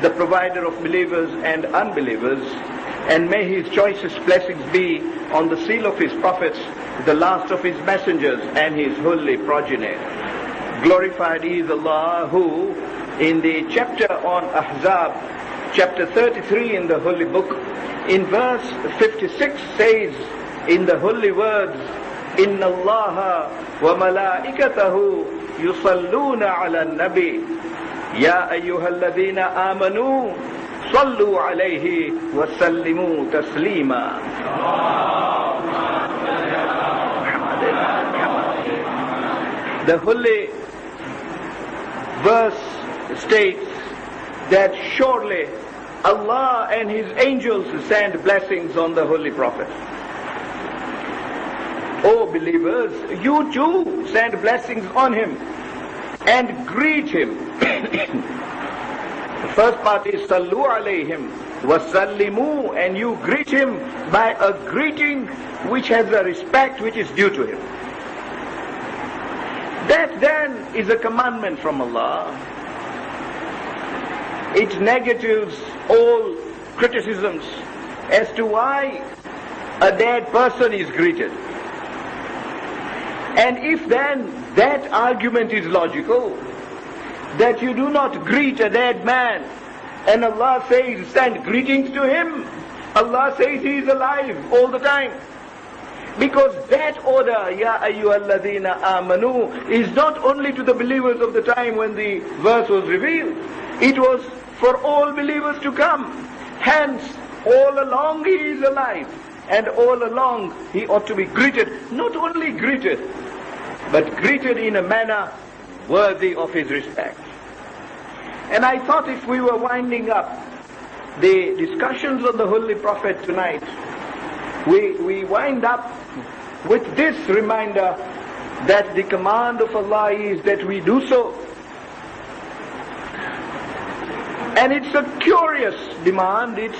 the provider of believers and unbelievers, and may His choicest blessings be on the seal of His prophets, the last of His messengers, and His holy progeny. Glorified is Allah who, in the chapter on Ahzab, chapter 33 in the holy book, in verse 56 says, in the holy words, Inna Allaha wa malaikatahu yusalluna ala nabi ya ayyuhalladhina amanu sallu alayhi wa sallimu taslima. The holy verse states that surely Allah and His angels send blessings on the Holy Prophet. O believers, you too send blessings on him and greet him. The first part is Sallu alayhim wa sallimu, and you greet him by a greeting which has a respect which is due to him. That then is a commandment from Allah. It negatives all criticisms as to why a dead person is greeted. And if then that argument is logical, that you do not greet a dead man, and Allah says send greetings to him, Allah says he is alive all the time. Because that order, Ya ayyuhalladhina amanu, is not only to the believers of the time when the verse was revealed, it was for all believers to come. Hence, all along he is alive, and all along he ought to be greeted. Not only greeted, but greeted in a manner worthy of his respect. And I thought if we were winding up the discussions on the Holy Prophet tonight, we wind up with this reminder that the command of Allah is that we do so. And it's a curious demand. It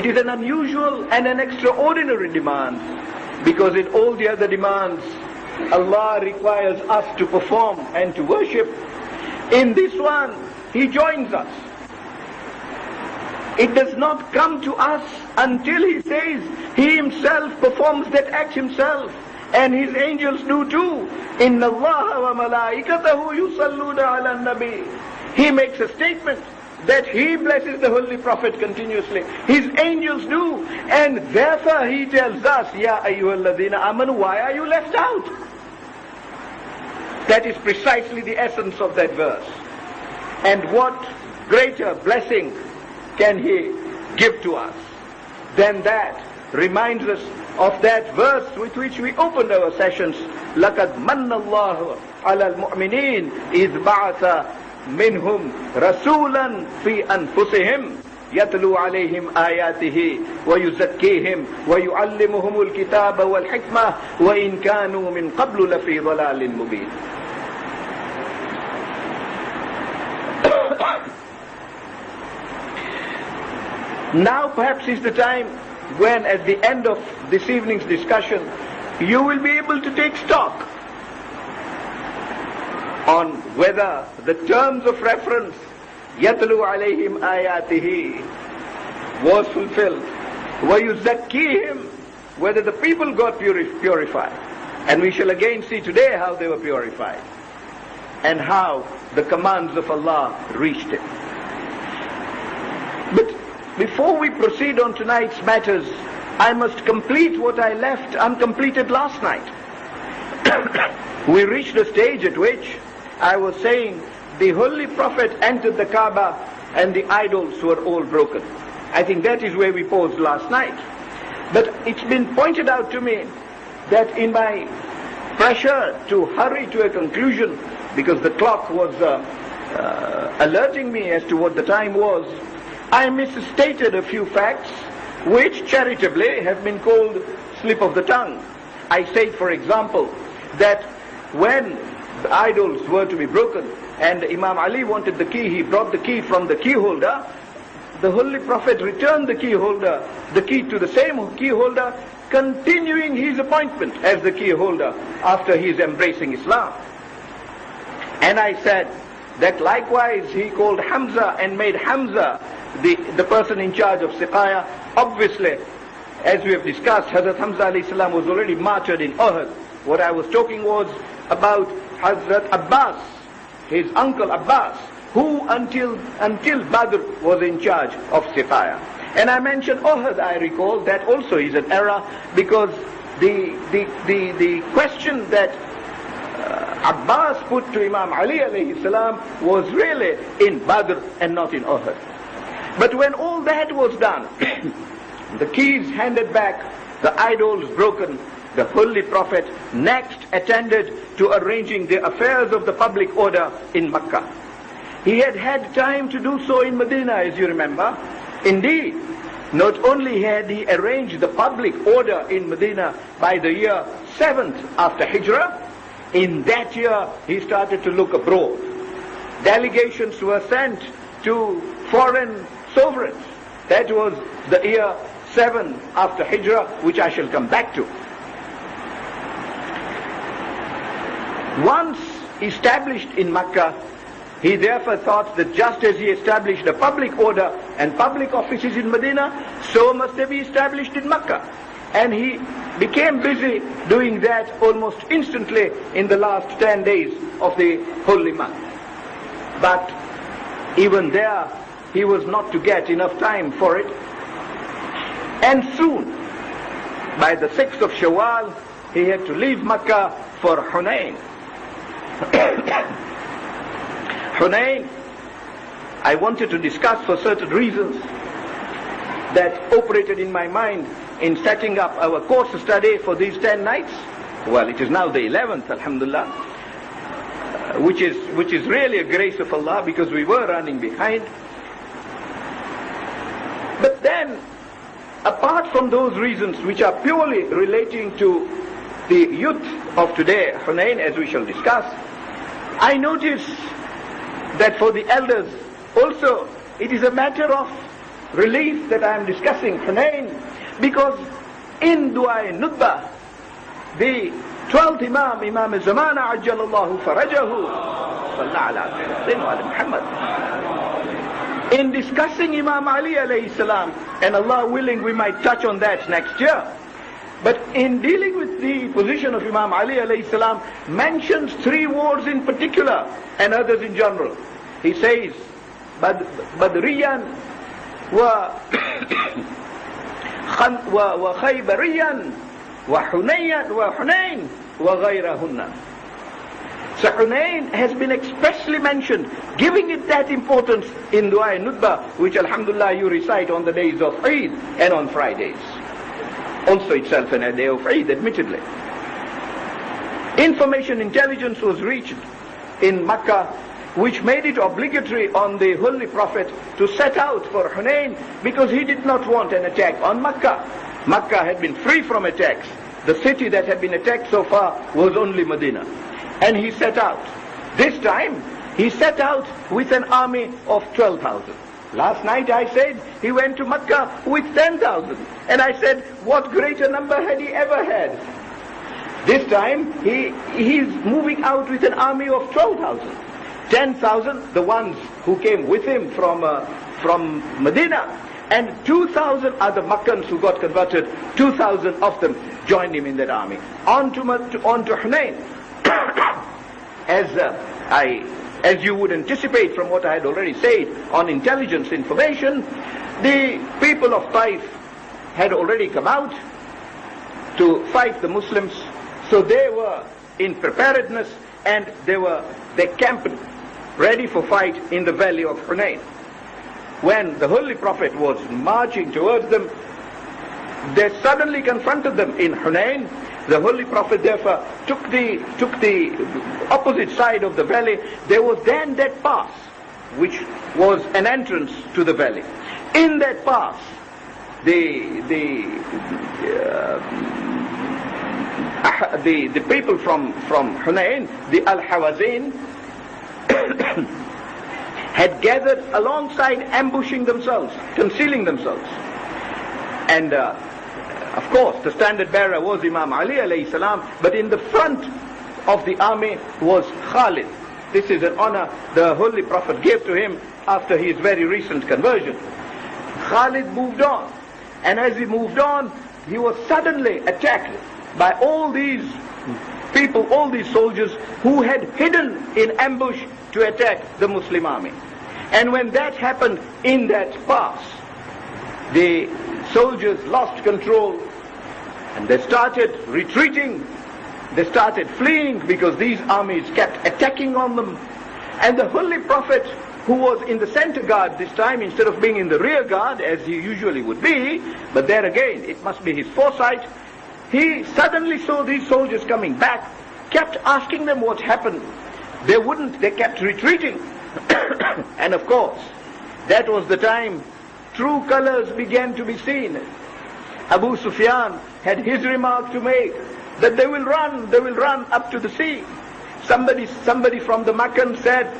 is an unusual and an extraordinary demand, because in all the other demands Allah requires us to perform and to worship. In this one He joins us. It does not come to us until He says He Himself performs that act Himself, and His angels do too. Inna Allaha wa malaikatahu yusalluna ala nabi. He makes a statement that He blesses the Holy Prophet continuously. His angels do. And therefore He tells us, Ya ayyuhalladhina amanu, why are you left out? That is precisely the essence of that verse. And what greater blessing can He give to us than that? Reminds us of that verse with which we opened our sessions. لَقَدْ مَنَّ اللَّهُ عَلَى الْمُؤْمِنِينَ إِذْ بَعَثَ منهم رسولا في أنفسهم يتلو عليهم آياته ويزكيهم ويعلمهم الكتاب والحكمة وإن كانوا من قبل لفي ضلال مبين. Now perhaps is the time when, at the end of this evening's discussion, you will be able to take stock on whether the terms of reference يَتْلُو عَلَيْهِمْ آيَاتِهِ was fulfilled. وَيُزَكِّيهِمْ, whether the people got purified. And we shall again see today how they were purified, and how the commands of Allah reached it. But before we proceed on tonight's matters, I must complete what I left uncompleted last night. We reached a stage at which I was saying the Holy Prophet entered the Kaaba and the idols were all broken. I think that is where we paused last night. But it's been pointed out to me that in my pressure to hurry to a conclusion, because the clock was alerting me as to what the time was, I misstated a few facts which charitably have been called slip of the tongue. I said, for example, that when the idols were to be broken and Imam Ali wanted the key, he brought the key from the key holder. The Holy Prophet returned the key to the same key holder, continuing his appointment as the key holder after his embracing Islam. And I said that likewise he called Hamza and made Hamza the person in charge of Siqaya. Obviously, as we have discussed, Hazrat Hamza alayhi salam was already martyred in Uhud. What I was talking was about Hazrat Abbas, his uncle Abbas, who until Badr was in charge of Siqaya. And I mentioned Uhud, I recall, that also is an error, because the question that Abbas put to Imam Ali alayhi salam was really in Badr and not in Uhud. But when all that was done, the keys handed back, the idols broken, the Holy Prophet next attended to arranging the affairs of the public order in Makkah. He had had time to do so in Medina, as you remember. Indeed, not only had he arranged the public order in Medina by the year 7th after Hijrah, in that year he started to look abroad. Delegations were sent to foreign sovereigns. That was the year 7 after Hijrah, which I shall come back to. Once established in Makkah, he therefore thought that just as he established a public order and public offices in Medina, so must they be established in Makkah. And he became busy doing that almost instantly in the last 10 days of the holy month. But even there, he was not to get enough time for it. And soon, by the 6th of Shawwal, he had to leave Makkah for Hunayn. Hunayn, I wanted to discuss for certain reasons that operated in my mind in setting up our course study for these 10 nights. Well, it is now the 11th, alhamdulillah, which is really a grace of Allah, because we were running behind. But then, apart from those reasons which are purely relating to the youth of today, Hunayn, as we shall discuss, I notice that for the elders also it is a matter of relief that I am discussing Hunayn, because in Du'a-e-Nudbah, the 12th Imam, Imam al-Zamana Ajjalallahu Farajahu, in discussing Imam Ali alayhi salam, and Allah willing we might touch on that next year, but in dealing with the position of Imam Ali alayhi salam, mentions 3 wars in particular and others in general. He says, Badriyan wa Khaybariyan wa Hunayn wa ghayrahunna. So Hunayn has been expressly mentioned, giving it that importance in Du'a-e-Nudbah, which alhamdulillah you recite on the days of Eid and on Fridays. Also itself a day of Eid, admittedly. Information intelligence was reached in Makkah, which made it obligatory on the Holy Prophet to set out for Hunayn, because he did not want an attack on Makkah. Makkah had been free from attacks. The city that had been attacked so far was only Medina. And he set out. This time, he set out with an army of 12,000. Last night I said he went to Makkah with 10,000. And I said, what greater number had he ever had? This time, he's moving out with an army of 12,000. 10,000, the ones who came with him from Medina, and 2,000 are the Makkans who got converted. 2,000 of them joined him in that army. On to Hunayn. As you would anticipate from what I had already said on intelligence information, the people of Taif had already come out to fight the Muslims, so they were in preparedness, and they camped ready for fight in the valley of Hunayn. When the Holy Prophet was marching towards them, they suddenly confronted them in Hunayn. The Holy Prophet therefore took the opposite side of the valley. There was then that pass, which was an entrance to the valley. In that pass, the people from Hunayn, the Al-Hawazin, had gathered alongside, ambushing themselves, concealing themselves. And of course, the standard bearer was Imam Ali alayhi salam, but in the front of the army was Khalid This is an honor the Holy Prophet gave to him after his very recent conversion. Khalid moved on, and as he moved on, he was suddenly attacked by all these people, all these soldiers who had hidden in ambush to attack the Muslim army. And when that happened in that pass, the soldiers lost control and they started retreating. They started fleeing because these armies kept attacking on them. And the Holy Prophet, who was in the center guard this time instead of being in the rear guard as he usually would be, but there again it must be his foresight, he suddenly saw these soldiers coming back, kept asking them what happened. They wouldn't, they kept retreating. And of course, that was the time true colors began to be seen. Abu Sufyan had his remark to make, that they will run up to the sea. Somebody from the Meccan said,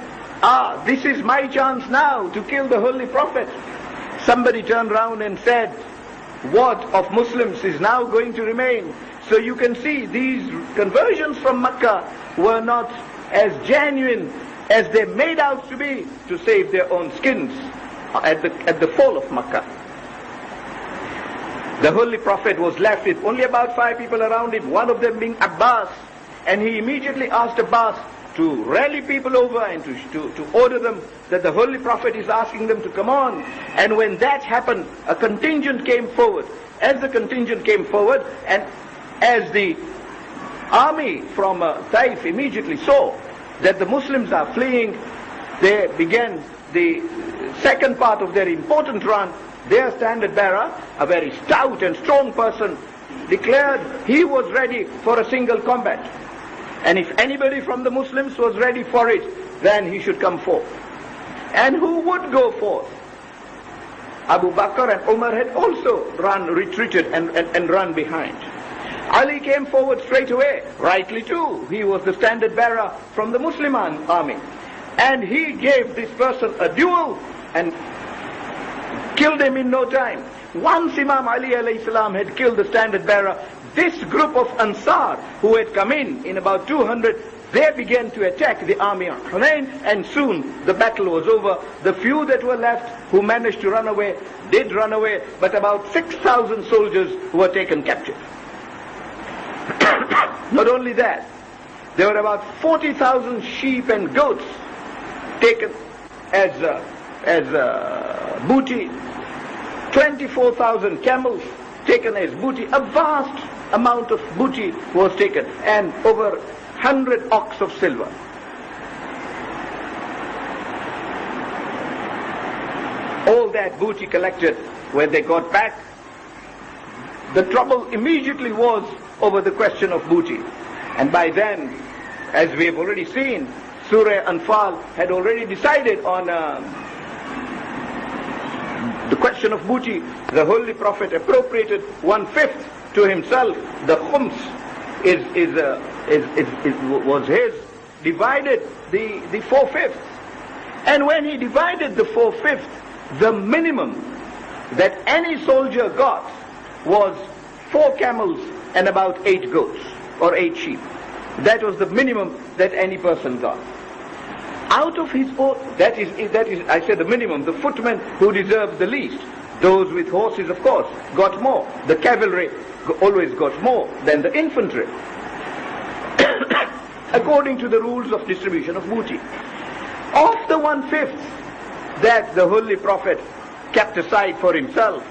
this is my chance now to kill the Holy Prophet. Somebody turned round and said, what of Muslims is now going to remain? So you can see these conversions from Mecca were not as genuine as they made out to be to save their own skins at the fall of Mecca. The Holy Prophet was left with only about 5 people around him, one of them being Abbas, and he immediately asked Abbas to rally people over and to order them that the Holy Prophet is asking them to come on. And when that happened, a contingent came forward. As the contingent came forward, and as the army from Taif immediately saw that the Muslims are fleeing, they began the second part of their important run. Their standard bearer, a very stout and strong person, declared he was ready for a single combat. And if anybody from the Muslims was ready for it, then he should come forth. And who would go forth? Abu Bakr and Umar had also retreated and run behind. Ali came forward straight away, rightly too. He was the standard bearer from the Muslim army. And he gave this person a duel and killed him in no time. Once Imam Ali alayhi salam had killed the standard bearer, this group of Ansar who had come in about 200, they began to attack the army of Hunayn, and soon the battle was over. The few that were left who managed to run away did run away, but about 6,000 soldiers were taken captive. Not only that, there were about 40,000 sheep and goats taken as booty, 24,000 camels taken as booty. A vast amount of booty was taken, and over 100 ox of silver. All that booty collected. When they got back, the trouble immediately was over the question of booty. And by then, as we have already seen, Surah Anfal had already decided on the question of booty. The Holy Prophet appropriated 1/5 to himself. The khums was his, divided the 4/5. And when he divided the 4/5, the minimum that any soldier got was 4 camels and about 8 goats or 8 sheep. That was the minimum that any person got. Out of his own, that is, I said the minimum. The footmen who deserved the least, those with horses, of course, got more. The cavalry always got more than the infantry, according to the rules of distribution of booty. Of the 1/5 that the Holy Prophet kept aside for himself,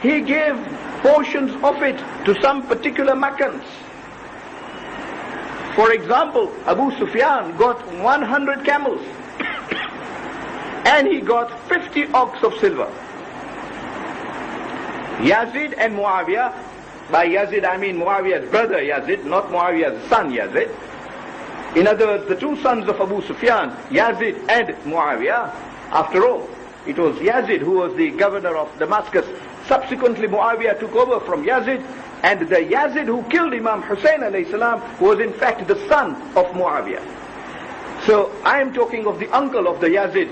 he gave portions of it to some particular Meccans. For example, Abu Sufyan got 100 camels and he got 50 ox of silver. Yazid and Muawiyah, by Yazid I mean Muawiyah's brother Yazid, not Muawiyah's son Yazid. In other words, the two sons of Abu Sufyan, Yazid and Muawiyah. After all, it was Yazid who was the governor of Damascus. Subsequently, Muawiyah took over from Yazid, and the Yazid who killed Imam Hussein alayhi salam was in fact the son of Muawiyah. So I am talking of the uncle of the Yazid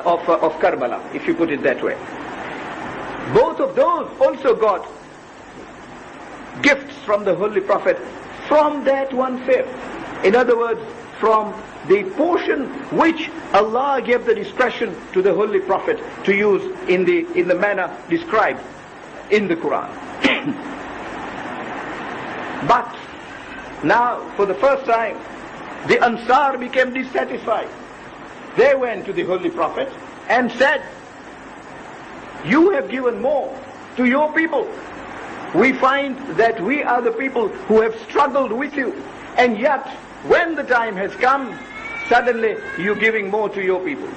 of Karbala, if you put it that way. Both of those also got gifts from the Holy Prophet from that 1/5. In other words, from the portion which Allah gave the discretion to the Holy Prophet to use in the manner described in the Quran. But now, for the first time, the Ansar became dissatisfied. They went to the Holy Prophet and said, "You have given more to your people. We find that we are the people who have struggled with you, and yet when the time has come, suddenly you're giving more to your people."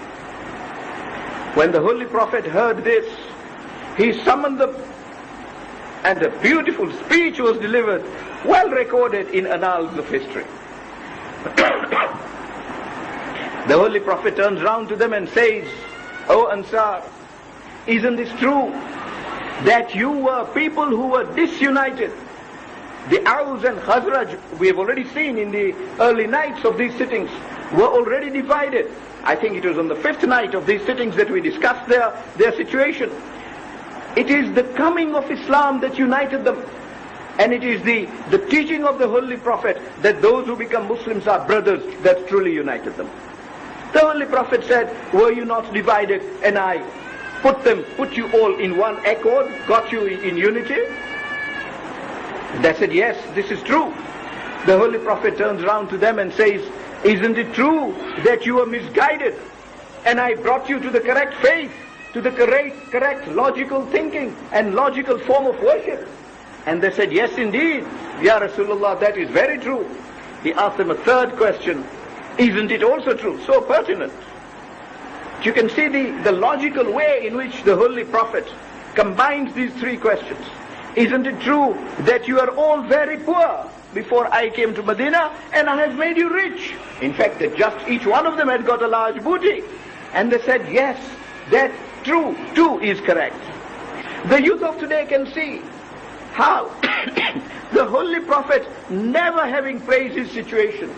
When the Holy Prophet heard this, he summoned them, and a beautiful speech was delivered, well recorded in annals of history. The Holy Prophet turns round to them and says, "O Ansar, isn't this true that you were people who were disunited? The Aus and Khazraj, we have already seen in the early nights of these sittings, were already divided. I think it was on the 5th night of these sittings that we discussed their situation. It is the coming of Islam that united them. And it is the teaching of the Holy Prophet that those who become Muslims are brothers that truly united them." The Holy Prophet said, "Were you not divided and I put you all in one accord, got you in unity?" They said, "Yes, this is true." The Holy Prophet turns around to them and says, "Isn't it true that you were misguided and I brought you to the correct faith, to the correct logical thinking and logical form of worship?" And they said, "Yes, indeed, Ya Rasulullah, that is very true." He asked them a third question, "Isn't it also true?" So pertinent. You can see the logical way in which the Holy Prophet combines these three questions. Isn't it true that you are all very poor before I came to Medina and I have made you rich? In fact, that just each one of them had got a large booty. And they said, "Yes, that true too is correct." The youth of today can see how the Holy Prophet, never having praised his situation,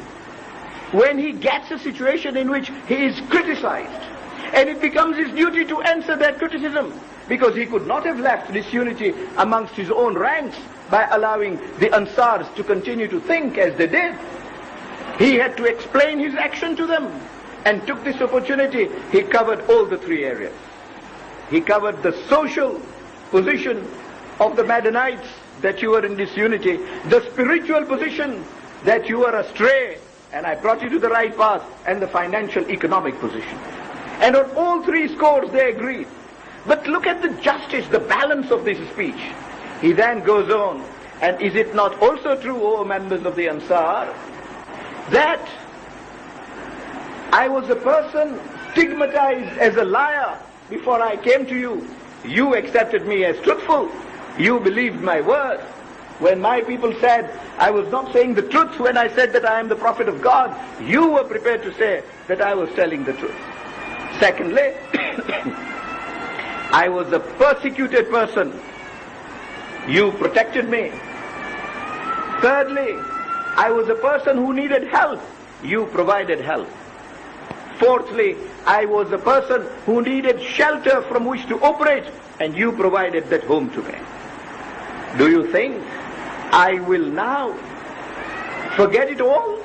when he gets a situation in which he is criticized, and it becomes his duty to answer that criticism, because he could not have left disunity amongst his own ranks by allowing the Ansars to continue to think as they did. He had to explain his action to them, and took this opportunity. He covered all the three areas. He covered the social position of the Madanites, that you were in disunity, the spiritual position, that you were astray, and I brought you to the right path, and the financial economic position. And on all three scores they agreed. But look at the justice, the balance of this speech. He then goes on, "And is it not also true, O members of the Ansar, that I was a person stigmatized as a liar before I came to you? You accepted me as truthful. You believed my word. When my people said I was not saying the truth when I said that I am the prophet of God, you were prepared to say that I was telling the truth. Secondly, I was a persecuted person. You protected me. Thirdly, I was a person who needed help. You provided help. Fourthly, I was a person who needed shelter from which to operate, and you provided that home to me. Do you think I will now forget it all?"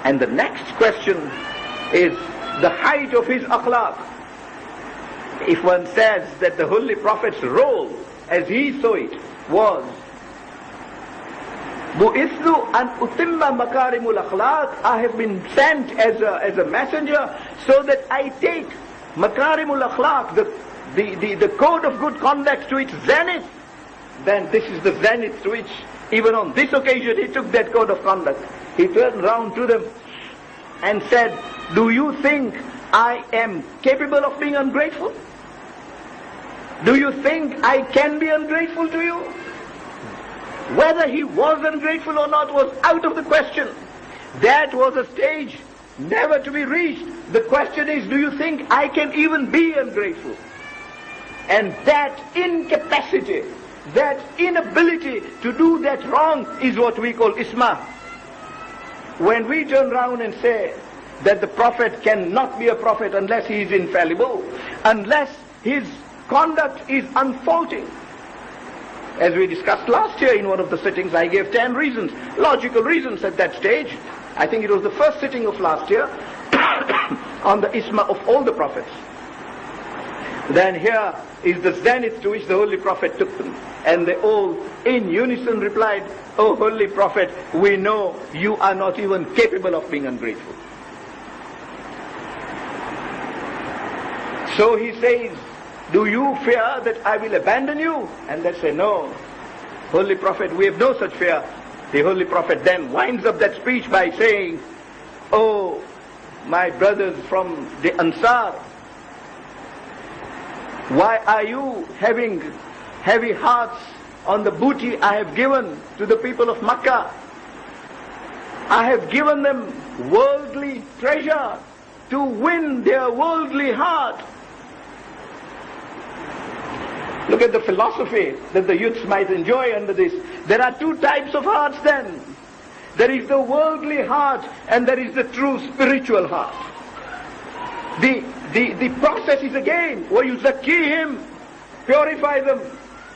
And the next question is the height of his akhlaq. If one says that the Holy Prophet's role, as he saw it, was "Bu'ithu an utimma makarimul akhlaq," I have been sent as a messenger so that I take makarimul akhlaq, the code of good conduct, to its zenith. Then this is the zenith to which, even on this occasion, he took that code of conduct. He turned round to them and said, "Do you think I am capable of being ungrateful? Do you think I can be ungrateful to you?" Whether he was ungrateful or not was out of the question. That was a stage never to be reached. The question is, do you think I can even be ungrateful? And that incapacity, that inability to do that wrong is what we call isma. When we turn round and say that the Prophet cannot be a prophet unless he is infallible, unless his conduct is unfaulting. As we discussed last year in one of the sittings, I gave 10 reasons, logical reasons at that stage, I think it was the first sitting of last year, on the Isma of all the prophets. Then here is the zenith to which the Holy Prophet took them. And they all in unison replied, "O Holy Prophet, we know you are not even capable of being ungrateful." So he says, "Do you fear that I will abandon you?" And they say, "No, Holy Prophet, we have no such fear." The Holy Prophet then winds up that speech by saying, "Oh, my brothers from the Ansar, why are you having heavy hearts on the booty I have given to the people of Makkah? I have given them worldly treasure to win their worldly heart." Look at the philosophy that the youths might enjoy under this. There are two types of hearts then. There is the worldly heart and there is the true spiritual heart. The process is again, وَيُزَكِّيهِمْ, purify them.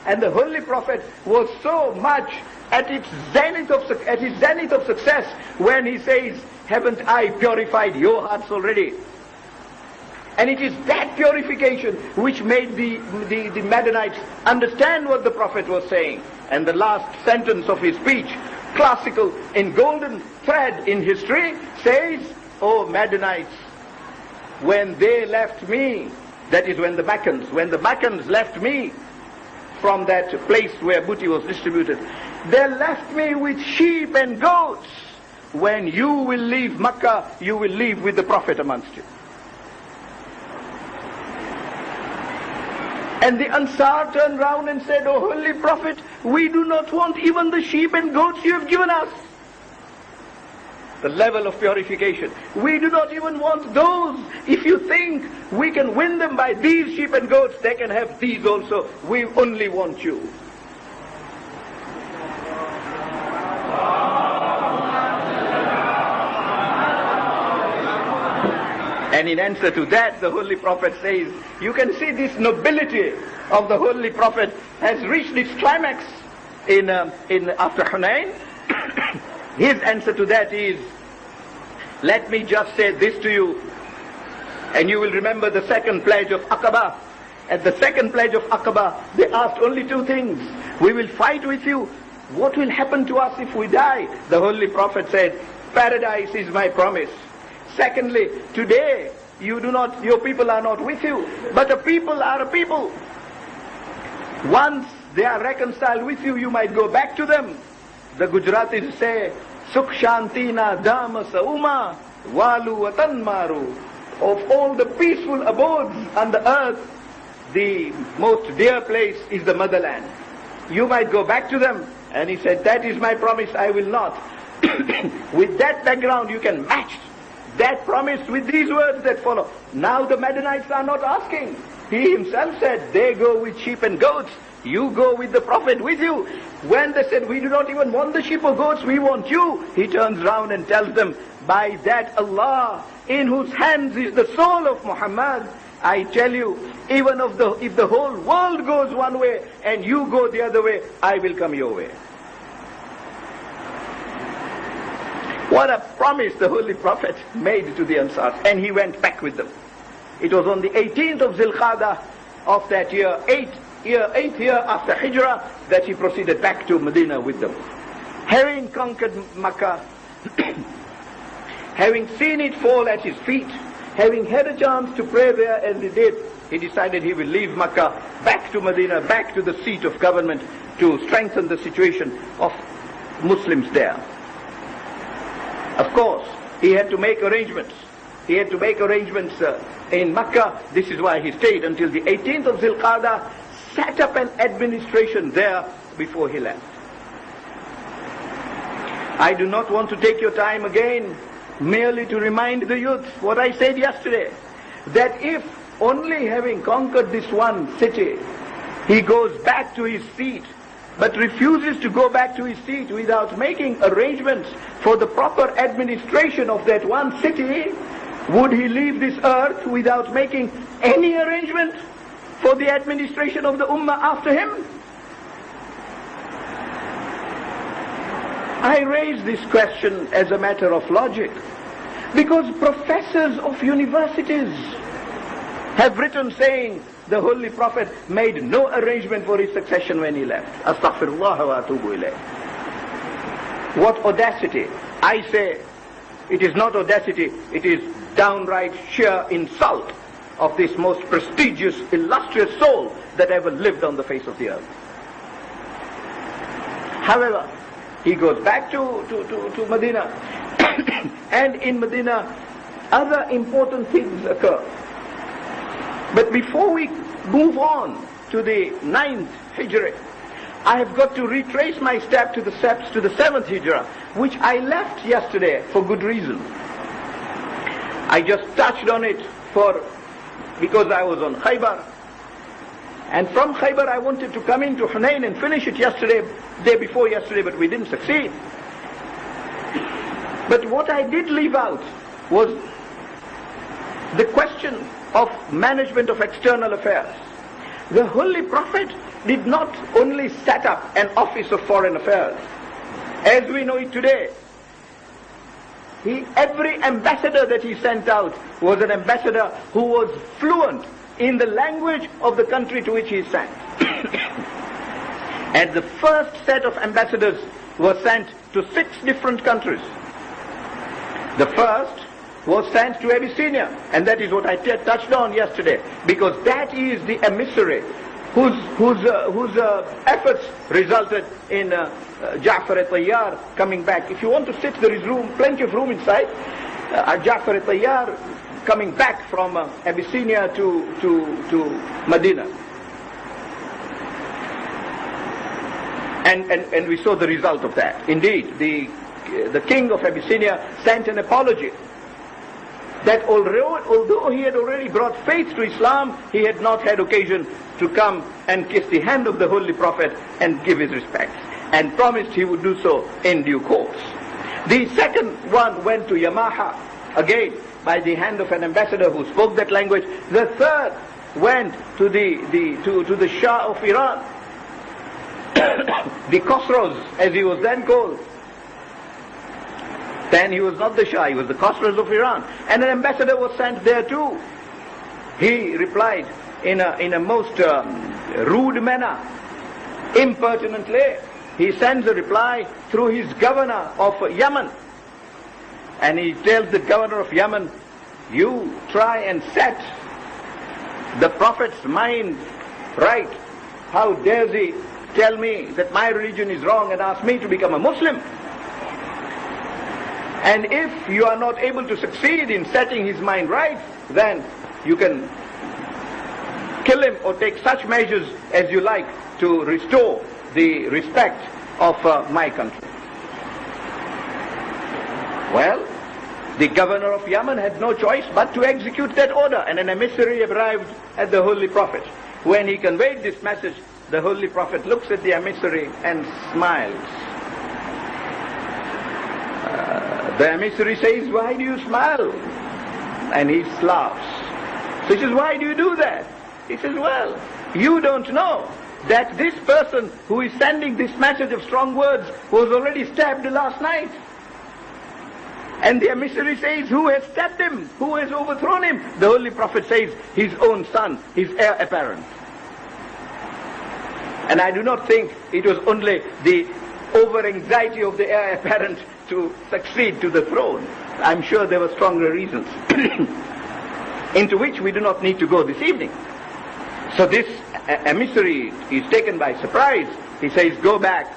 And the Holy Prophet was so much at his zenith of success when he says, "Haven't I purified your hearts already?" And it is that purification which made the Madanites understand what the Prophet was saying. And the last sentence of his speech, classical in golden thread in history, says, "O Madanites, when they left me," that is when the Makkans left me from that place where booty was distributed, "they left me with sheep and goats. When you will leave Makkah, you will leave with the Prophet amongst you." And the Ansar turned round and said, "O Holy Prophet, we do not want even the sheep and goats you have given us." The level of purification. We do not even want those. If you think we can win them by these sheep and goats, they can have these also. We only want you. And in answer to that, the Holy Prophet says, you can see this nobility of the Holy Prophet has reached its climax in after Hunayn. His answer to that is, "Let me just say this to you, and you will remember the second pledge of Aqaba." At the second pledge of Aqaba, they asked only two things. "We will fight with you. What will happen to us if we die?" The Holy Prophet said, "Paradise is my promise. Secondly, today your people are not with you, but a people are a people. Once they are reconciled with you, you might go back to them." The Gujaratis say, "Sukh Shantina Dama Sauma Walu Watan Maru." Of all the peaceful abodes on the earth, the most dear place is the motherland. You might go back to them. And he said, "That is my promise, I will not." With that background, you can match that promise with these words that follow. Now the Madanites are not asking. He himself said, "They go with sheep and goats. You go with the Prophet with you." When they said, "We do not even want the sheep or goats, we want you," he turns round and tells them, "By that Allah, in whose hands is the soul of Muhammad, I tell you, even if the whole world goes one way and you go the other way, I will come your way." What a promise the Holy Prophet made to the Ansars. And he went back with them. It was on the 18th of Zilqadah of that year, 8th year after Hijrah, that he proceeded back to Medina with them. Having conquered Makkah, having seen it fall at his feet, having had a chance to pray there as he did, he decided he will leave Makkah, back to Medina, back to the seat of government, to strengthen the situation of Muslims there. Of course, he had to make arrangements. He had to make arrangements in Makkah. This is why he stayed until the 18th of Zilqadah, set up an administration there before he left. I do not want to take your time again, merely to remind the youth what I said yesterday, that if only having conquered this one city, he goes back to his seat, but refuses to go back to his seat without making arrangements for the proper administration of that one city, would he leave this earth without making any arrangement for the administration of the Ummah after him? I raise this question as a matter of logic because professors of universities have written saying the Holy Prophet made no arrangement for his succession when he left. Astaghfirullah wa atubu ilayh. What audacity! I say it is not audacity, it is downright sheer insult of this most prestigious, illustrious soul that ever lived on the face of the earth. However, he goes back to Medina and in Medina other important things occur. But before we move on to the 9th Hijrah, I have got to retrace my steps to the 7th Hijrah, which I left yesterday for good reason. I just touched on it because I was on Khaybar. And from Khaybar I wanted to come into Hunayn and finish it day before yesterday, but we didn't succeed. But what I did leave out was the question of management of external affairs. The Holy Prophet did not only set up an office of foreign affairs, as we know it today. Every ambassador that he sent out was an ambassador who was fluent in the language of the country to which he is sent. And the first set of ambassadors was sent to 6 different countries. The first was sent to Abyssinia, and that is what I touched on yesterday, because that is the emissary whose efforts resulted in Ja'far al-Tayyar coming back. If you want to sit, there is room, plenty of room inside. Ja'far al-Tayyar coming back from Abyssinia to Medina. And we saw the result of that. Indeed, the king of Abyssinia sent an apology that although he had already brought faith to Islam, he had not had occasion to come and kiss the hand of the Holy Prophet and give his respects, and promised he would do so in due course. The second one went to Yamaha, again by the hand of an ambassador who spoke that language. The third went to the Shah of Iran, the Khosrows, as he was then called. Then he was not the Shah, he was the Khosrows of Iran. And an ambassador was sent there too. He replied in a most rude manner, impertinently. He sends a reply through his governor of Yemen. And he tells the governor of Yemen, you try and set the Prophet's mind right. How dares he tell me that my religion is wrong and ask me to become a Muslim? And if you are not able to succeed in setting his mind right, then you can kill him or take such measures as you like to restore the respect of my country. Well, the governor of Yemen had no choice but to execute that order, and an emissary arrived at the Holy Prophet. When he conveyed this message, the Holy Prophet looks at the emissary and smiles. The emissary says, why do you smile? And he laughs. So he says, why do you do that? He says, well, you don't know that this person who is sending this message of strong words was already stabbed last night. And the emissary says, who has stabbed him? Who has overthrown him? The Holy Prophet says, his own son, his heir apparent. And I do not think it was only the over-anxiety of the heir apparent to succeed to the throne. I'm sure there were stronger reasons, into which we do not need to go this evening. So this emissary is taken by surprise. He says, go back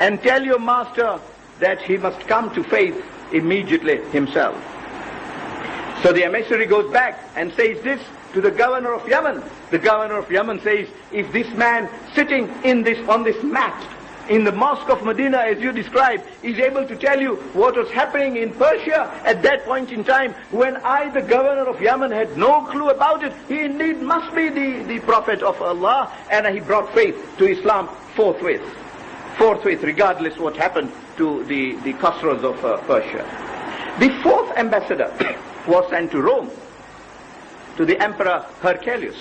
and tell your master that he must come to faith immediately himself. So the emissary goes back and says this to the governor of Yemen. The governor of Yemen says, if this man sitting on this mat in the mosque of Medina, as you described, is able to tell you what was happening in Persia at that point in time, when I, the governor of Yemen, had no clue about it, he indeed must be the prophet of Allah, and he brought faith to Islam forthwith, regardless what happened to the Khosrows of Persia. The fourth ambassador was sent to Rome, to the Emperor Heraclius.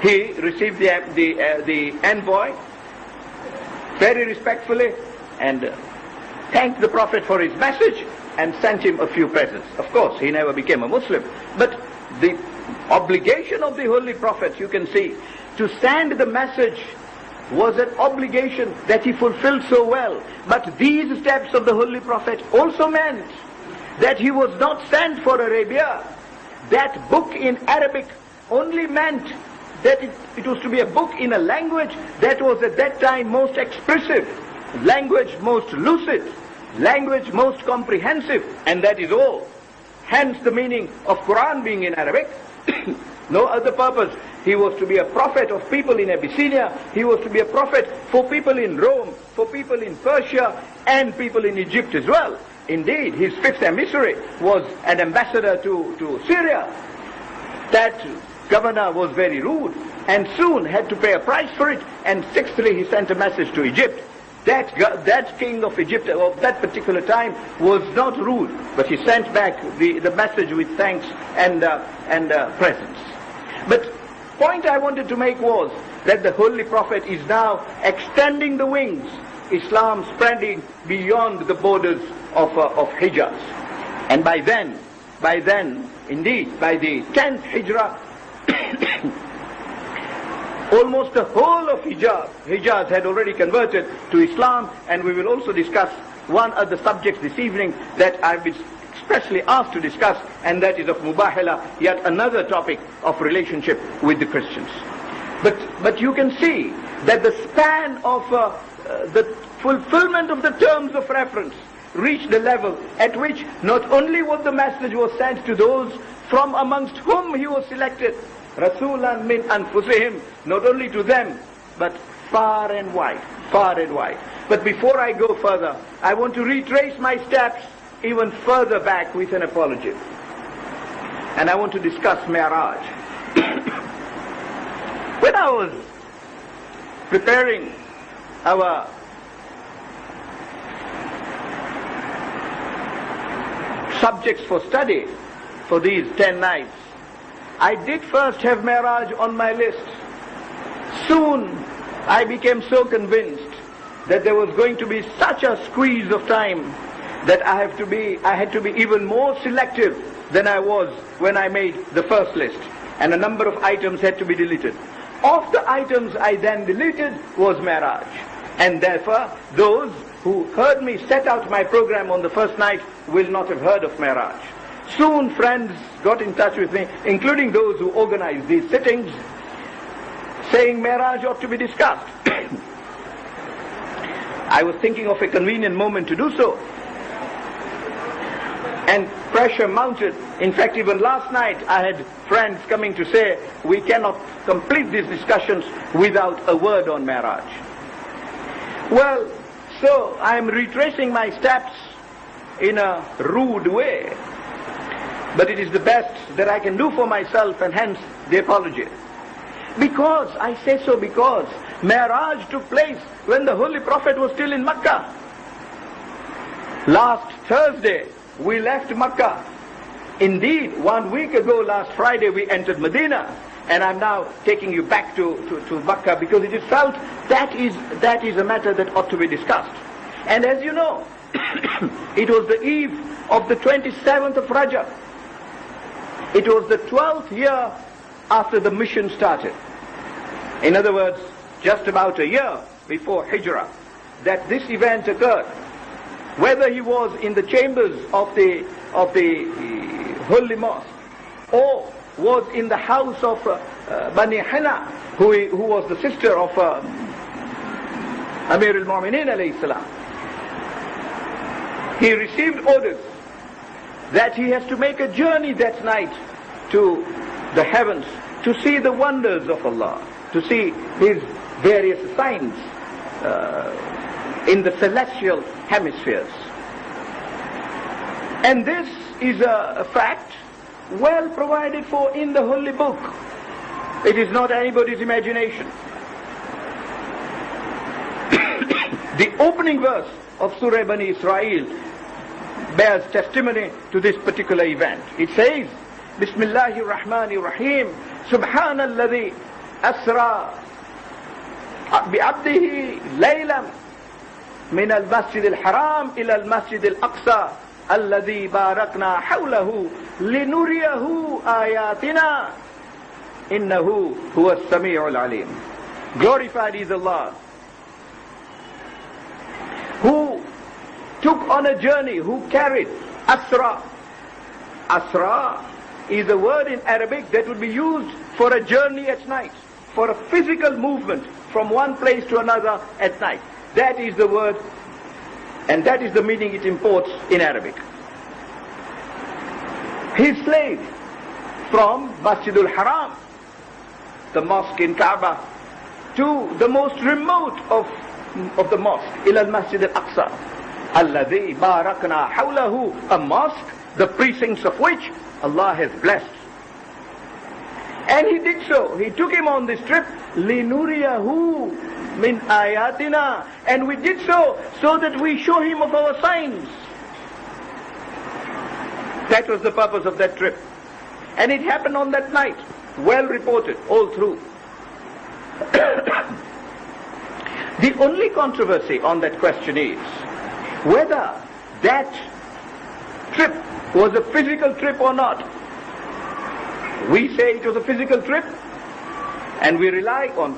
He received the envoy very respectfully, and thanked the Prophet for his message and sent him a few presents. Of course, he never became a Muslim. But the obligation of the Holy Prophet, you can see, to send the message was an obligation that he fulfilled so well. But these steps of the Holy Prophet also meant that he was not sent for Arabia. That book in Arabic only meant that it was to be a book in a language that was at that time most expressive, language most lucid, language most comprehensive, and that is all. Hence the meaning of Quran being in Arabic. No other purpose. He was to be a prophet of people in Abyssinia. He was to be a prophet for people in Rome, for people in Persia, and people in Egypt as well. Indeed, his fifth emissary was an ambassador to Syria. That governor was very rude and soon had to pay a price for it. And sixthly, he sent a message to Egypt. That king of Egypt of that particular time was not rude, but he sent back the message with thanks and presents. But point I wanted to make was that the Holy Prophet is now extending the wings, Islam spreading beyond the borders of Hijaz. And by then, indeed, by the 10th Hijrah, almost the whole of Hijaz had already converted to Islam, and we will also discuss one other subject this evening that I've been expressly asked to discuss, and that is of Mubahala, yet another topic of relationship with the Christians. But you can see that the span of the fulfillment of the terms of reference reached the level at which not only was the message was sent to those from amongst whom he was selected, Rasulan min anfusihim, not only to them, but far and wide, far and wide. But before I go further, I want to retrace my steps even further back with an apology. And I want to discuss Mi'raj. When I was preparing our subjects for study for these 10 nights, I did first have Mi'raj on my list. Soon I became so convinced that there was going to be such a squeeze of time that I had to be even more selective than I was when I made the first list. And a number of items had to be deleted. Of the items I then deleted was Mi'raj. And therefore, those who heard me set out my program on the first night will not have heard of Mi'raj. Soon friends got in touch with me, including those who organized these sittings, saying Mi'raj ought to be discussed. I was thinking of a convenient moment to do so. And pressure mounted. In fact, even last night I had friends coming to say, we cannot complete these discussions without a word on Mi'raj. Well, so I am retracing my steps in a rude way. But it is the best that I can do for myself, and hence the apology. Because, I say so because Mi'raj took place when the Holy Prophet was still in Makkah. Last Thursday, we left Makkah. Indeed, 1 week ago, last Friday, we entered Medina. And I'm now taking you back to Makkah because it is felt that is a matter that ought to be discussed. And as you know, it was the eve of the 27th of Rajab. It was the 12th year after the mission started. In other words, just about a year before Hijrah, that this event occurred. Whether he was in the chambers of the Holy Mosque, or was in the house of Bani Hina, who was the sister of Amir al-Mu'mineen alayhi salam. He received orders that he has to make a journey that night to the heavens to see the wonders of Allah, to see His various signs in the celestial hemispheres. And this is a fact well provided for in the Holy Book. It is not anybody's imagination. The opening verse of Surah Bani Israel bears testimony to this particular event. It says, Bismillahir Rahmanir Rahim, Subhanalladhi Asra bi'abdihi laylam من المسجد الحرام إلى المسجد الأقصى الذي باركنا حوله لنريه آياتنا إنه هو السميع العليم. Glorified is Allah, who took on a journey, who carried Asra. Asra is a word in Arabic that would be used for a journey at night, for a physical movement from one place to another at night. That is the word, and that is the meaning it imports in Arabic. His slave from Masjidul Haram, the mosque in Kaaba, to the most remote of the mosque, ila al-Masjid al-Aqsa, alladhi barakna hawlahu, a mosque, the precincts of which Allah has blessed. And he did so. He took him on this trip, linuriyahu min ayatina, and we did so that we show him of our signs. That was the purpose of that trip. And it happened on that night, well reported all through. The only controversy on that question is whether that trip was a physical trip or not. We say it was a physical trip, and we rely on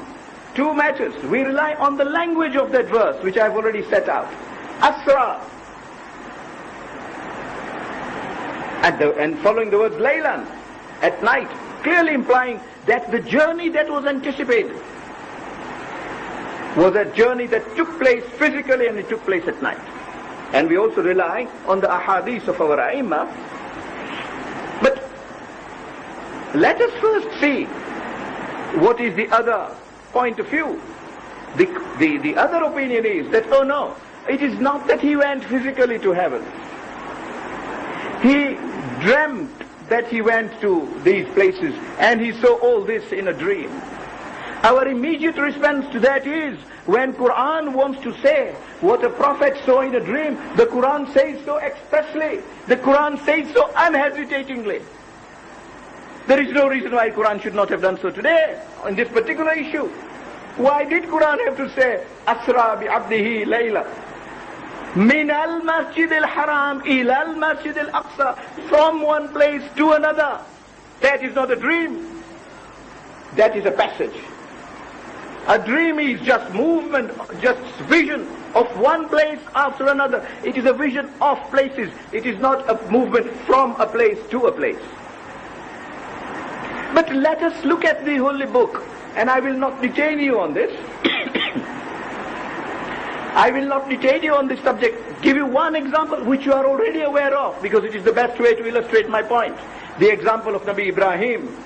two matters. We rely on the language of that verse, which I've already set out. Asra, and following the words Laylan, at night, clearly implying that the journey that was anticipated was a journey that took place physically, and it took place at night. And we also rely on the ahadith of our A'immah. But let us first see what is the other point of view. The other opinion is that, oh no, it is not that he went physically to heaven. He dreamt that he went to these places, and he saw all this in a dream. Our immediate response to that is, when Quran wants to say what a prophet saw in a dream, the Quran says so expressly. The Quran says so unhesitatingly. There is no reason why Quran should not have done so today on this particular issue. Why did Quran have to say Asra bi abdihi layla min al masjid al haram ila al masjid al aqsa, from one place to another? That is not a dream. That is a passage. A dream is just movement, just vision of one place after another. It is a vision of places. It is not a movement from a place to a place. But let us look at the holy book, and I will not detain you on this. I will not detain you on this subject. Give you one example which you are already aware of, because it is the best way to illustrate my point. The example of Nabi Ibrahim.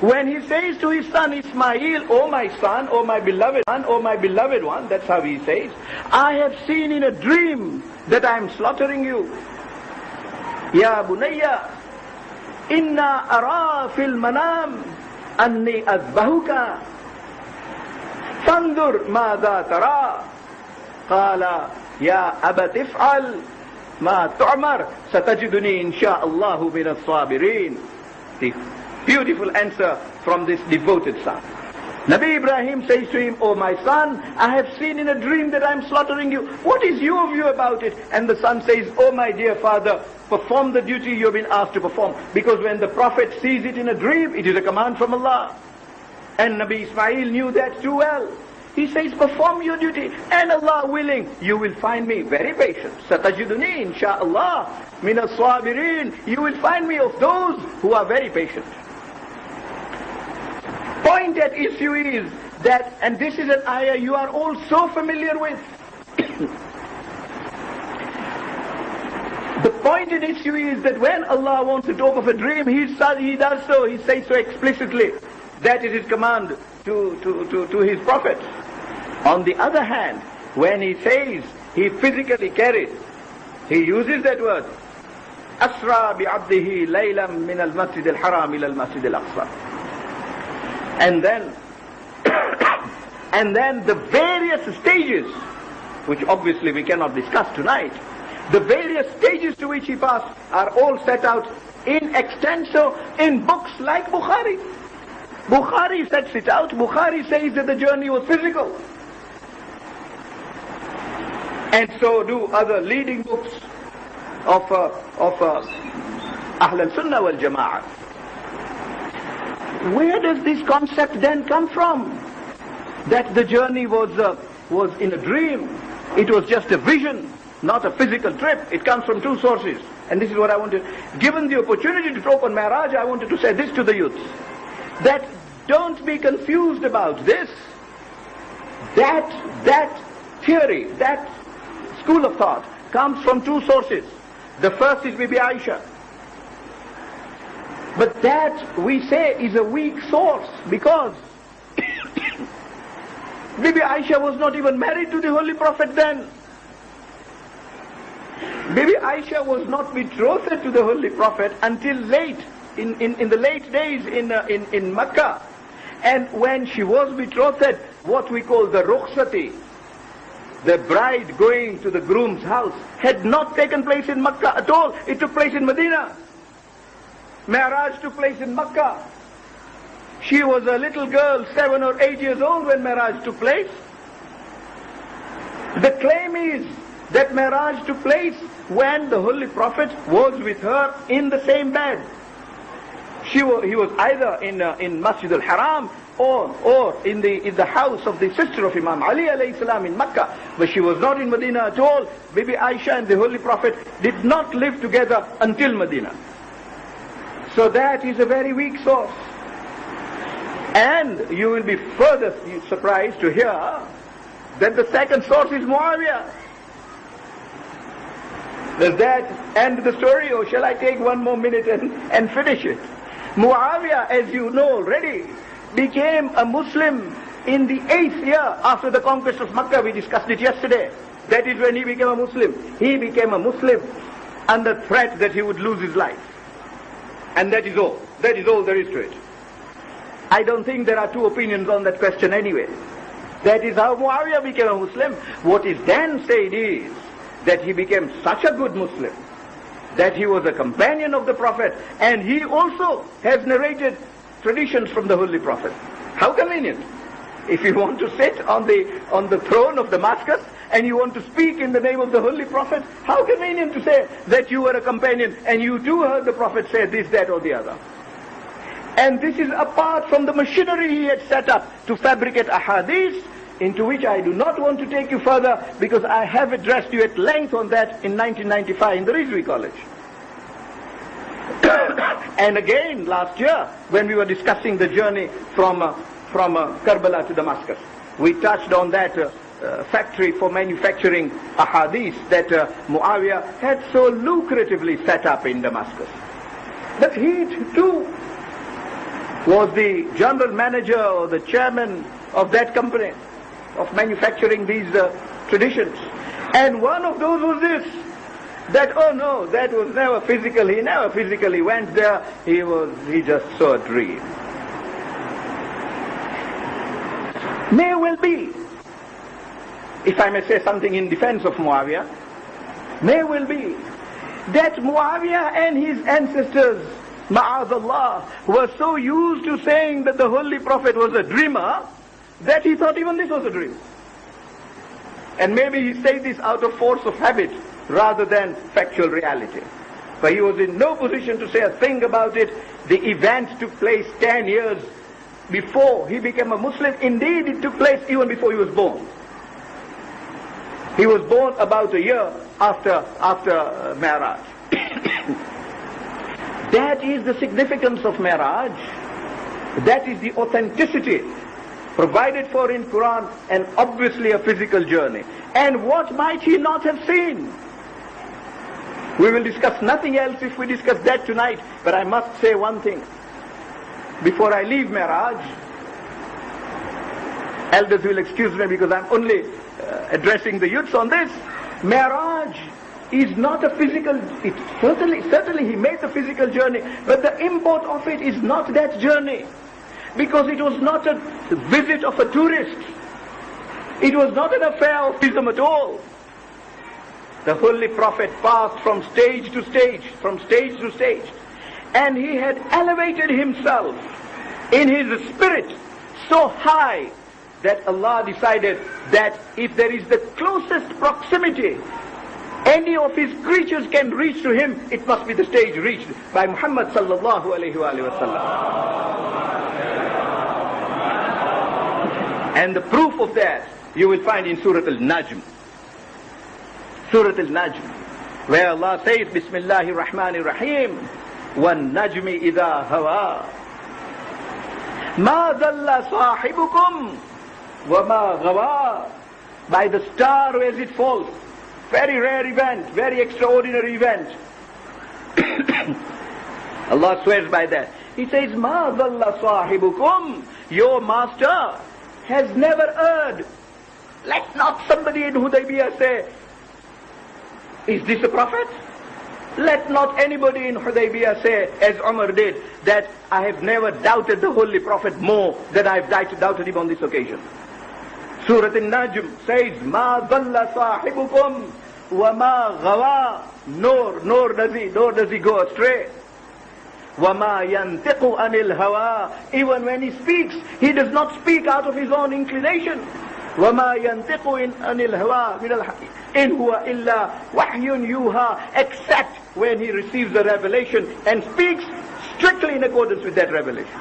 When he says to his son Ismail, "Oh my son, oh my beloved one, oh my beloved one," that's how he says, "I have seen in a dream that I am slaughtering you. Ya bunayya, inna ara fil manam anni azbahuka. Fandur madha tara. Qala ya abat if'al ma tu'mar satajiduni insha'Allahu min as-sabirin." The beautiful answer from this devoted son. Nabi Ibrahim says to him, "Oh my son, I have seen in a dream that I am slaughtering you. What is your view about it?" And the son says, "Oh my dear father, perform the duty you have been asked to perform." Because when the prophet sees it in a dream, it is a command from Allah. And Nabi Ismail knew that too well. He says, "Perform your duty, and Allah willing, you will find me very patient. Satajiduni insha'Allah min as-sabirin." You will find me of those who are very patient. Point at issue is that, and this is an ayah you are all so familiar with. The point at issue is that when Allah wants to talk of a dream, He does so, He says so explicitly. That is His command to His prophet. On the other hand, when He says He physically carried, He uses that word, Asra bi abdihi laylam min al masjid al haram ila al masjid al aqsa. And then the various stages, which obviously we cannot discuss tonight, the various stages to which he passed are all set out in extenso in books like Bukhari. Bukhari sets it out. Bukhari says that the journey was physical. And so do other leading books of Ahl al-Sunnah wal Jama'ah. Where does this concept then come from? That the journey was in a dream. It was just a vision, not a physical trip. It comes from two sources. And this is what I wanted. Given the opportunity to talk on Mi'raj, I wanted to say this to the youths. That don't be confused about this. That theory, that school of thought comes from two sources. The first is Bibi Aisha. But that, we say, is a weak source because Bibi Aisha was not even married to the Holy Prophet then. Bibi Aisha was not betrothed to the Holy Prophet until late, in the late days in Makkah. And when she was betrothed, what we call the rukhsati, the bride going to the groom's house, had not taken place in Makkah at all. It took place in Medina. Mi'raj took place in Makkah. She was a little girl, 7 or 8 years old when Mi'raj took place. The claim is that Mi'raj took place when the Holy Prophet was with her in the same bed. He was either in Masjid al-Haram or in the house of the sister of Imam Ali alayhi salam in Makkah, but she was not in Medina at all. Bibi Aisha and the Holy Prophet did not live together until Medina. So that is a very weak source. And you will be further surprised to hear that the second source is Muawiyah. Does that end the story, or shall I take one more minute and finish it? Muawiyah, as you know already, became a Muslim in the 8th year after the conquest of Makkah. We discussed it yesterday. That is when he became a Muslim. He became a Muslim under threat that he would lose his life. And that is all. That is all there is to it. I don't think there are two opinions on that question anyway. That is how Muawiyah became a Muslim. What is then said is that he became such a good Muslim that he was a companion of the Prophet, and he also has narrated traditions from the Holy Prophet. How convenient. If you want to sit on the throne of Damascus and you want to speak in the name of the Holy Prophet, how convenient to say that you were a companion and you too heard the Prophet say this, that or the other. And this is apart from the machinery he had set up to fabricate ahadith, into which I do not want to take you further because I have addressed you at length on that in 1995 in the Rizvi College. And again last year when we were discussing the journey from Karbala to Damascus, we touched on that factory for manufacturing ahadith that Muawiyah had so lucratively set up in Damascus. But he too was the general manager or the chairman of that company of manufacturing these traditions. And one of those was this, that, oh no, that was never physical. He never physically went there. He just saw a dream. May well be, if I may say something in defense of Muawiyah, may well be that Muawiyah and his ancestors, ma'azallah, were so used to saying that the Holy Prophet was a dreamer that he thought even this was a dream. And maybe he said this out of force of habit rather than factual reality. But he was in no position to say a thing about it. The event took place 10 years before he became a Muslim. Indeed, it took place even before he was born. He was born about a year after Mi'raj. That is the significance of Mi'raj. That is the authenticity provided for in Quran, and obviously a physical journey. And what might he not have seen? We will discuss nothing else if we discuss that tonight, but I must say one thing. Before I leave Mi'raj, elders will excuse me because I'm only addressing the youths on this. Mi'raj is not a physical, certainly he made the physical journey, but the import of it is not that journey. Because it was not a visit of a tourist. It was not an affair of ism at all. The Holy Prophet passed from stage to stage, and he had elevated himself in his spirit so high that Allah decided that if there is the closest proximity any of his creatures can reach to him, it must be the stage reached by Muhammad sallallahu alayhi wa sallam. And the proof of that you will find in Surah Al-Najm. Surah Al-Najm, where Allah says, Bismillahir Rahmanir Rahim, وَالنَّجْمِ إِذَا هَوَى مَا ضَلَّ صَاحِبُكُمْ وَمَا غَوَى. By the star as it falls. Very rare event, very extraordinary event. Allah swears by that. He says, مَا ضَلَّ صَاحِبُكُمْ. Your master has never erred. Let not somebody in Hudaybiyah say, is this a prophet? Let not anybody in Hudaybiyah say, as Umar did, that I have never doubted the Holy Prophet more than I have doubted him on this occasion. Surah Al-Najm says, مَا ضَلَّ صَاحِبُكُمْ وَمَا غَوَى. Nor does he go astray. وَمَا يَنْتِقُ عَنِ الْهَوَىٰ. Even when he speaks, he does not speak out of his own inclination. وَمَا يَنْتِقُ عَنِ الْهَوَىٰ إِنْ هُوَ إِلَّا وَحْيٌ يُوحَىٰ. Except when he receives a revelation and speaks strictly in accordance with that revelation.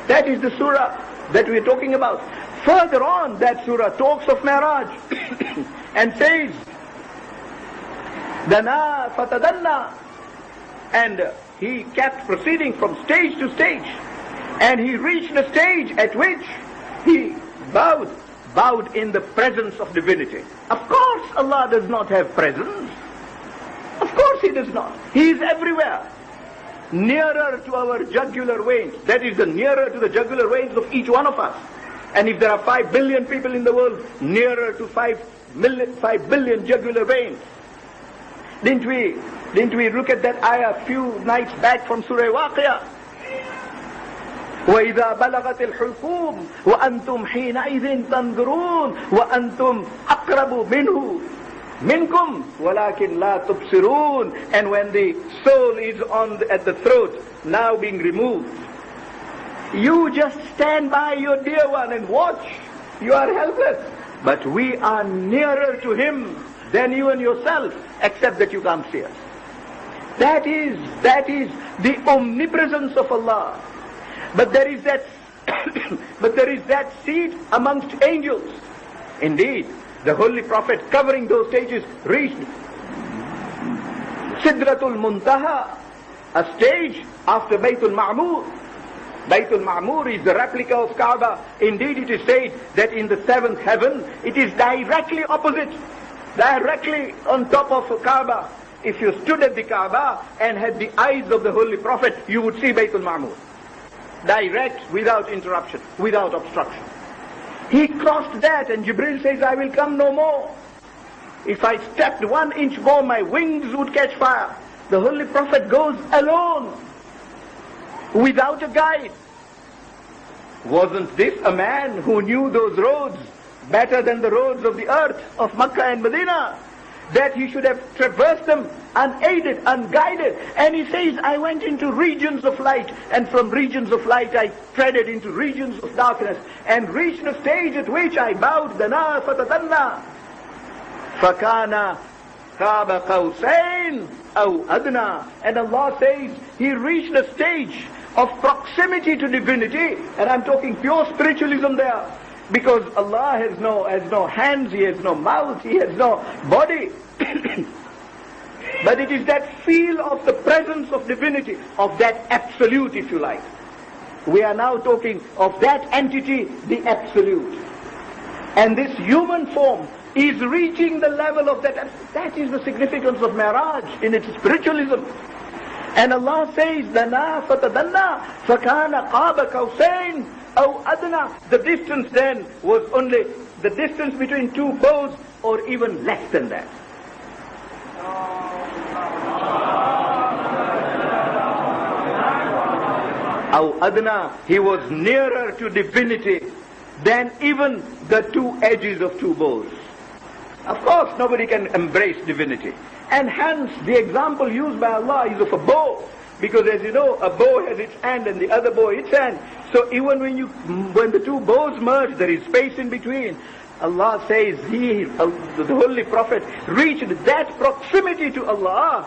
That is the surah that we are talking about. Further on, that surah talks of Mi'raj and says, Dana fatadanna. And he kept proceeding from stage to stage. And he reached the stage at which he bowed in the presence of divinity. Of course Allah does not have presence. Of course He does not. He is everywhere. Nearer to our jugular veins. That is, the nearer to the jugular veins of each one of us. And if there are 5 billion people in the world, nearer to 5 billion jugular veins. Didn't we look at that ayah a few nights back from Surah Waqi'ah? وَإِذَا بَلَغَتِ الْحُلْقُومِ وَأَنْتُمْ حِينَئِذٍ تَنْظُرُونَ وَأَنْتُمْ أَقْرَبُ مِنْكُمْ وَلَكِنْ لَا تُبْصِرُونَ. And when the soul is at the throat, now being removed, you just stand by your dear one and watch. You are helpless. But we are nearer to Him than you and yourself, except that you can't see us. That is the omnipresence of Allah. But there is that seat amongst angels. Indeed, the Holy Prophet, covering those stages, reached Sidratul Muntaha, a stage after Baytul Ma'mur. Baytul Ma'mur is the replica of Kaaba. Indeed, it is said that in the 7th heaven, it is directly opposite, directly on top of Kaaba. If you stood at the Kaaba and had the eyes of the Holy Prophet, you would see Baytul Ma'mur. Direct, without interruption, without obstruction. He crossed that and Jibril says, I will come no more. If I stepped 1 inch more, my wings would catch fire. The Holy Prophet goes alone, without a guide. Wasn't this a man who knew those roads better than the roads of the earth of Makkah and Medina? That he should have traversed them unaided, unguided. And he says, I went into regions of light, and from regions of light I treaded into regions of darkness, and reached a stage at which I bowed, dana fatadanna, fakana qaba qawsayn aw adna. And Allah says, he reached a stage of proximity to divinity, and I'm talking pure spiritualism there. Because Allah has no hands, He has no mouth, He has no body. But it is that feel of the presence of divinity, of that absolute, if you like. We are now talking of that entity, the absolute. And this human form is reaching the level of that. That is the significance of Mi'raj in its spiritualism. And Allah says, Dana fatadanna fakana qaba qawsayn aw adna. The distance then was only the distance between 2 bows, or even less than that. Aw adna, he was nearer to divinity than even the 2 edges of 2 bows. Of course, nobody can embrace divinity. And hence, the example used by Allah is of a bow. Because as you know, a bow has its end and the other bow its end. So even when the two bows merge, there is space in between. Allah says the Holy Prophet reached that proximity to Allah,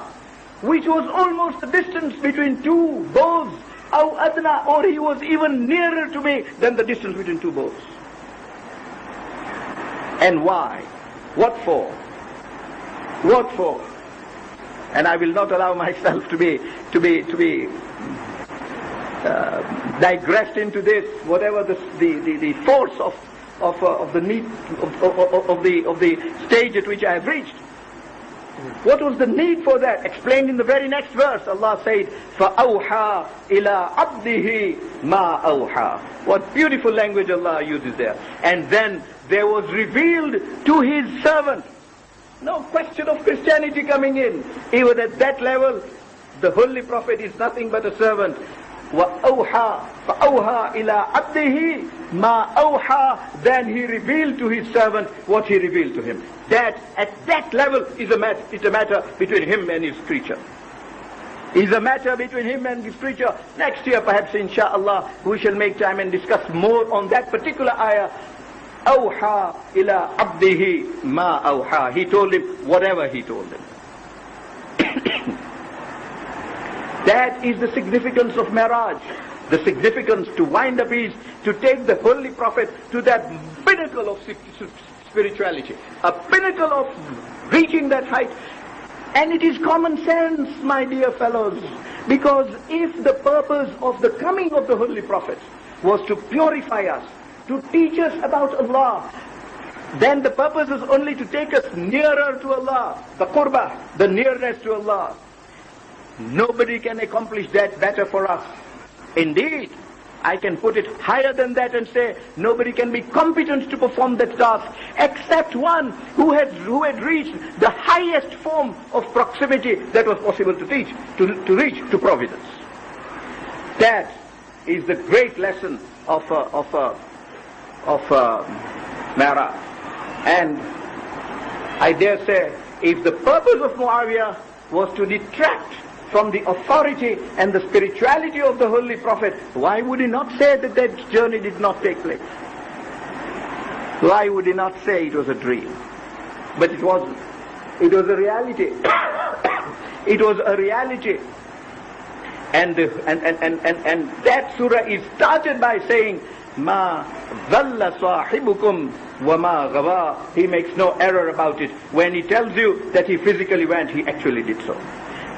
which was almost the distance between two bows, aw adna, or he was even nearer to me than the distance between two bows. And why? What for? What for? And I will not allow myself to be digressed into this, whatever the force of the need of the stage at which I have reached. What was the need for that? Explained in the very next verse. Allah said, فَأَوْحَى إِلَىٰ عَبْدِهِ مَا أَوْحَى. What beautiful language Allah uses there. And then there was revealed to His servant. No question of Christianity coming in. Even at that level, the Holy Prophet is nothing but a servant. وَأَوْحَى فَأَوْحَى إِلَىٰ عَبْدِهِ مَا أَوْحَى. Then He revealed to His servant what He revealed to him. That, at that level, is a matter between Him and His creature. Is a matter between Him and His creature. Next year, perhaps, inshaAllah, we shall make time and discuss more on that particular ayah. أَوْحَى إِلَىٰ عَبْدِهِ مَا أَوْحَى. He told him whatever He told him. That is the significance of Miraj. The significance to wind up is to take the Holy Prophet to that pinnacle of spirituality. A pinnacle of reaching that height. And it is common sense, my dear fellows. Because if the purpose of the coming of the Holy Prophet was to purify us, to teach us about Allah, then the purpose is only to take us nearer to Allah. The qurbah, the nearness to Allah. Nobody can accomplish that better for us. Indeed, I can put it higher than that and say nobody can be competent to perform that task except one who had reached the highest form of proximity that was possible to reach to providence. That is the great lesson of Mi'raj. And I dare say, if the purpose of Muawiyah was to detract from the authority and the spirituality of the Holy Prophet, why would he not say that that journey did not take place? Why would he not say it was a dream? But it wasn't. It was a reality. It was a reality. And that surah is started by saying, Ma dhalla sahibukum wa ma ghawa. He makes no error about it. When he tells you that he physically went, he actually did so.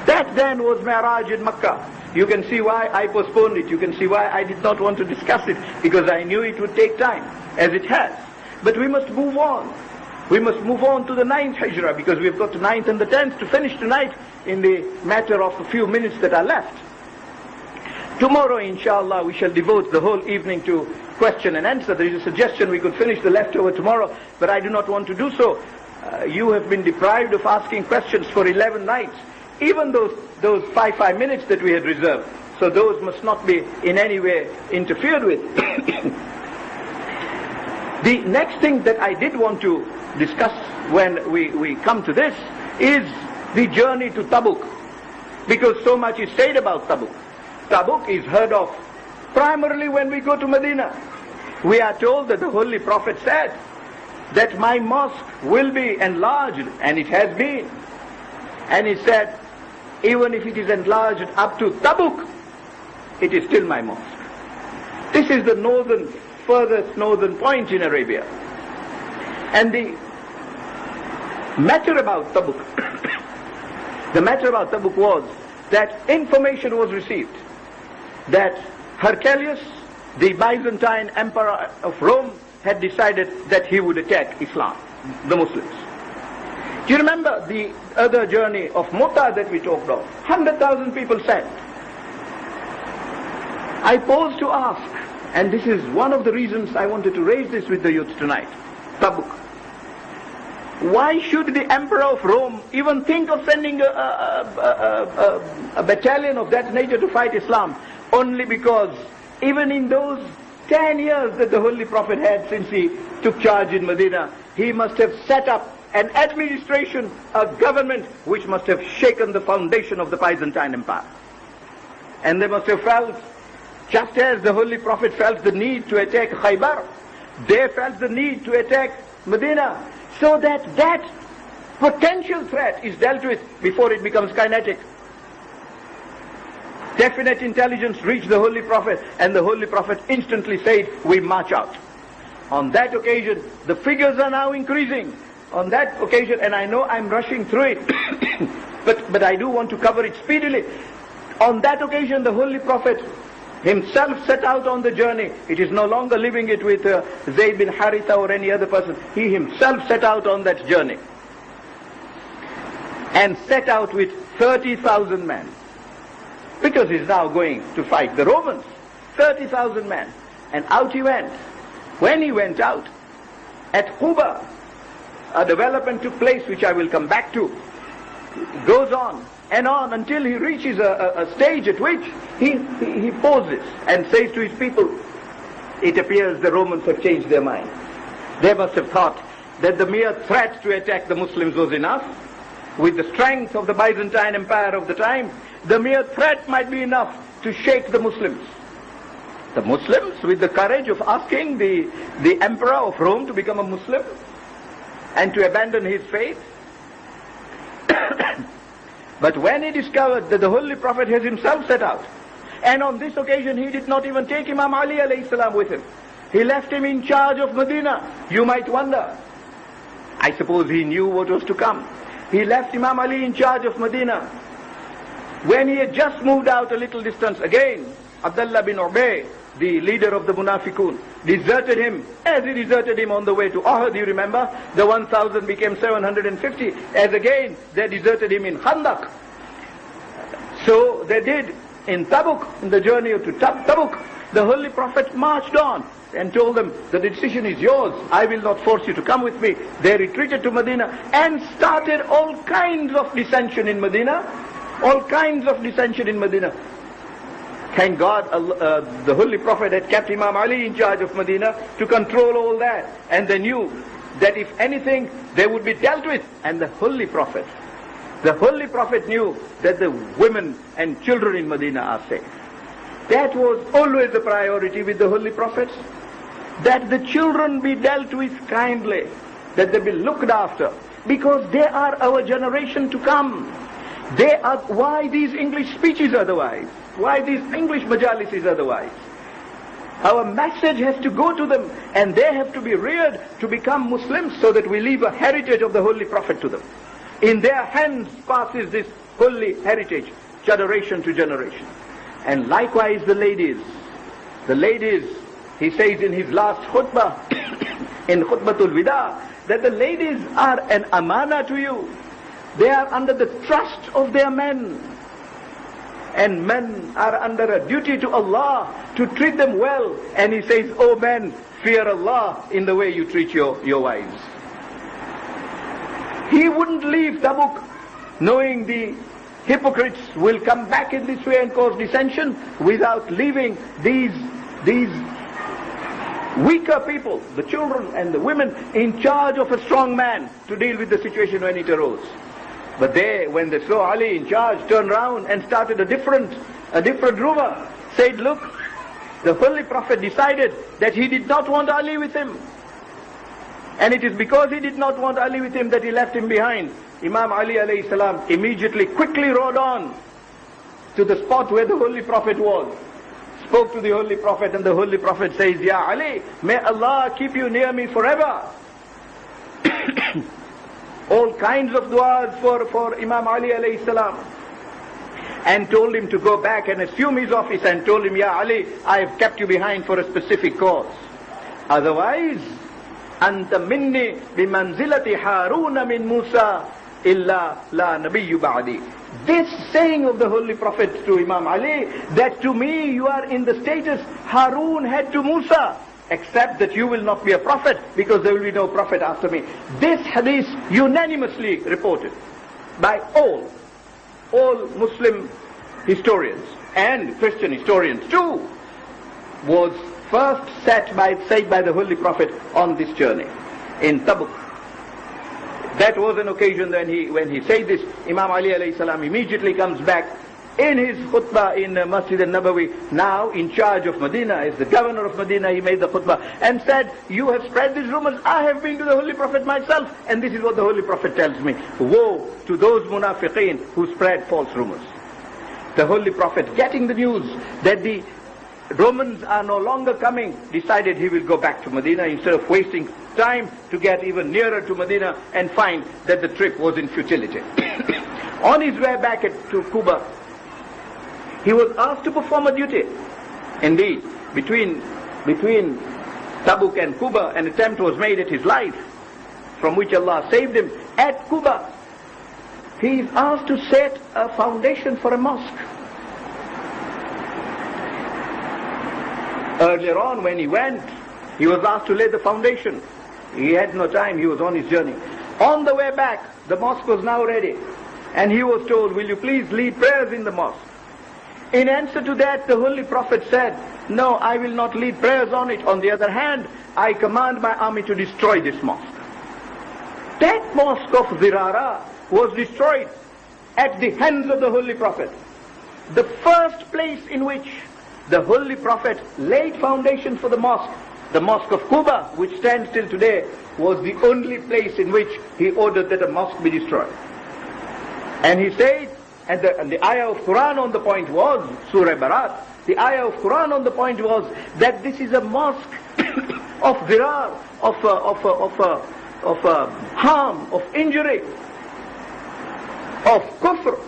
That then was Mi'raj in Makkah. You can see why I postponed it. You can see why I did not want to discuss it, because I knew it would take time, as it has. But we must move on. We must move on to the 9th Hijrah, because we've got the 9th and the 10th to finish tonight in the matter of a few minutes that are left. Tomorrow, inshallah, we shall devote the whole evening to question and answer. There is a suggestion we could finish the leftover tomorrow, but I do not want to do so. You have been deprived of asking questions for 11 nights. Even those 5 minutes that we had reserved. So those must not be in any way interfered with. The next thing that I did want to discuss when we come to this is the journey to Tabuk. Because so much is said about Tabuk. Tabuk is heard of primarily when we go to Medina. We are told that the Holy Prophet said that my mosque will be enlarged, and it has been. And he said, even if it is enlarged up to Tabuk, it is still my mosque. This is the furthest northern point in Arabia. And the matter about Tabuk, was that information was received that Heraclius, the Byzantine emperor of Rome, had decided that he would attack Islam, the Muslims. Do you remember the other journey of Mu'tah that we talked of? 100,000 people sent. I pose to ask, and this is one of the reasons I wanted to raise this with the youth tonight, Tabuk. Why should the emperor of Rome even think of sending a battalion of that nature to fight Islam? Only because even in those 10 years that the Holy Prophet had since he took charge in Medina, he must have set up an administration, a government which must have shaken the foundation of the Byzantine Empire. And they must have felt, just as the Holy Prophet felt the need to attack Khaybar, they felt the need to attack Medina, so that that potential threat is dealt with before it becomes kinetic. Definite intelligence reached the Holy Prophet, and the Holy Prophet instantly said, we march out. On that occasion, the figures are now increasing. On that occasion, and I know I'm rushing through it, but I do want to cover it speedily. On that occasion, the Holy Prophet himself set out on the journey. It is no longer leaving it with Zayd bin Haritha or any other person. He himself set out on that journey. And set out with 30,000 men. Because he's now going to fight the Romans. 30,000 men. And out he went. When he went out, at Quba, a development took place which I will come back to. It goes on and on until he reaches a stage at which he pauses and says to his people, it appears the Romans have changed their mind. They must have thought that the mere threat to attack the Muslims was enough. With the strength of the Byzantine Empire of the time, the mere threat might be enough to shake the Muslims. The Muslims, with the courage of asking the Emperor of Rome to become a Muslim and to abandon his faith. But when he discovered that the Holy Prophet has himself set out, and on this occasion he did not even take Imam Ali alayhi salam with him. He left him in charge of Medina. You might wonder. I suppose he knew what was to come. He left Imam Ali in charge of Medina. When he had just moved out a little distance, again, Abdullah bin Ubay, the leader of the Munafiqun, deserted him, as he deserted him on the way to Uhud, you remember? The 1,000 became 750, as again, they deserted him in Khandaq. So they did in Tabuk, in the journey to Tabuk. The Holy Prophet marched on and told them, the decision is yours, I will not force you to come with me. They retreated to Medina and started all kinds of dissension in Medina. All kinds of dissension in Medina. Thank God, the Holy Prophet had kept Imam Ali in charge of Medina to control all that. And they knew that if anything, they would be dealt with. And the Holy Prophet knew that the women and children in Medina are safe. That was always the priority with the Holy Prophets. That the children be dealt with kindly. That they be looked after. Because they are our generation to come. They are, why these English speeches otherwise? Why these English majalises otherwise? Our message has to go to them, and they have to be reared to become Muslims so that we leave a heritage of the Holy Prophet to them. In their hands passes this holy heritage, generation to generation. And likewise the ladies, he says in his last khutbah, in Khutbatul Wida, that the ladies are an amana to you. They are under the trust of their men. And men are under a duty to Allah to treat them well. And he says, oh men, fear Allah in the way you treat your wives. He wouldn't leave Tabuk knowing the hypocrites will come back in this way and cause dissension without leaving these weaker people, the children and the women, in charge of a strong man to deal with the situation when it arose. But they, when they saw Ali in charge, turned round and started a different rumor. Said, look, the Holy Prophet decided that he did not want Ali with him. And it is because he did not want Ali with him that he left him behind. Imam Ali alayhi salam immediately, quickly rode on to the spot where the Holy Prophet was. Spoke to the Holy Prophet, and the Holy Prophet says, Ya Ali, may Allah keep you near me forever. All kinds of du'as for Imam Ali alayhi salam. And told him to go back and assume his office, and told him, Ya Ali, I have kept you behind for a specific cause. Otherwise, Anta minni bimanzilati Haruna min Musa illa la nabiyyu ba'di. This saying of the Holy Prophet to Imam Ali, that to me you are in the status Harun had to Musa, except that you will not be a prophet, because there will be no prophet after me. This hadith, unanimously reported by all Muslim historians and Christian historians too, was first said by the Holy Prophet on this journey in Tabuk. That was an occasion when he said this. Imam Ali alayhi salam immediately comes back in his khutbah in Masjid al-Nabawi, now in charge of Medina, as the governor of Medina, he made the khutbah and said, you have spread these rumors. I have been to the Holy Prophet myself, and this is what the Holy Prophet tells me. Woe to those munafiqeen who spread false rumors. The Holy Prophet, getting the news that the Romans are no longer coming, decided he will go back to Medina instead of wasting time to get even nearer to Medina and find that the trip was in futility. On his way back to Kuba, he was asked to perform a duty. Indeed, between Tabuk and Kuba, an attempt was made at his life, from which Allah saved him. At Kuba, he is asked to set a foundation for a mosque. Earlier on, when he went, he was asked to lay the foundation. He had no time, he was on his journey. On the way back, the mosque was now ready. And he was told, will you please lead prayers in the mosque? In answer to that, the Holy Prophet said, no, I will not lead prayers on it. On the other hand, I command my army to destroy this mosque. That mosque of Zirara was destroyed at the hands of the Holy Prophet. The first place in which the Holy Prophet laid foundation for the mosque of Kuba, which stands till today, was the only place in which he ordered that a mosque be destroyed. And he said, and the ayah of Quran on the point was, Surah Barat, the ayah of Quran on the point was that this is a mosque of zirar, of harm, of injury, of kufr,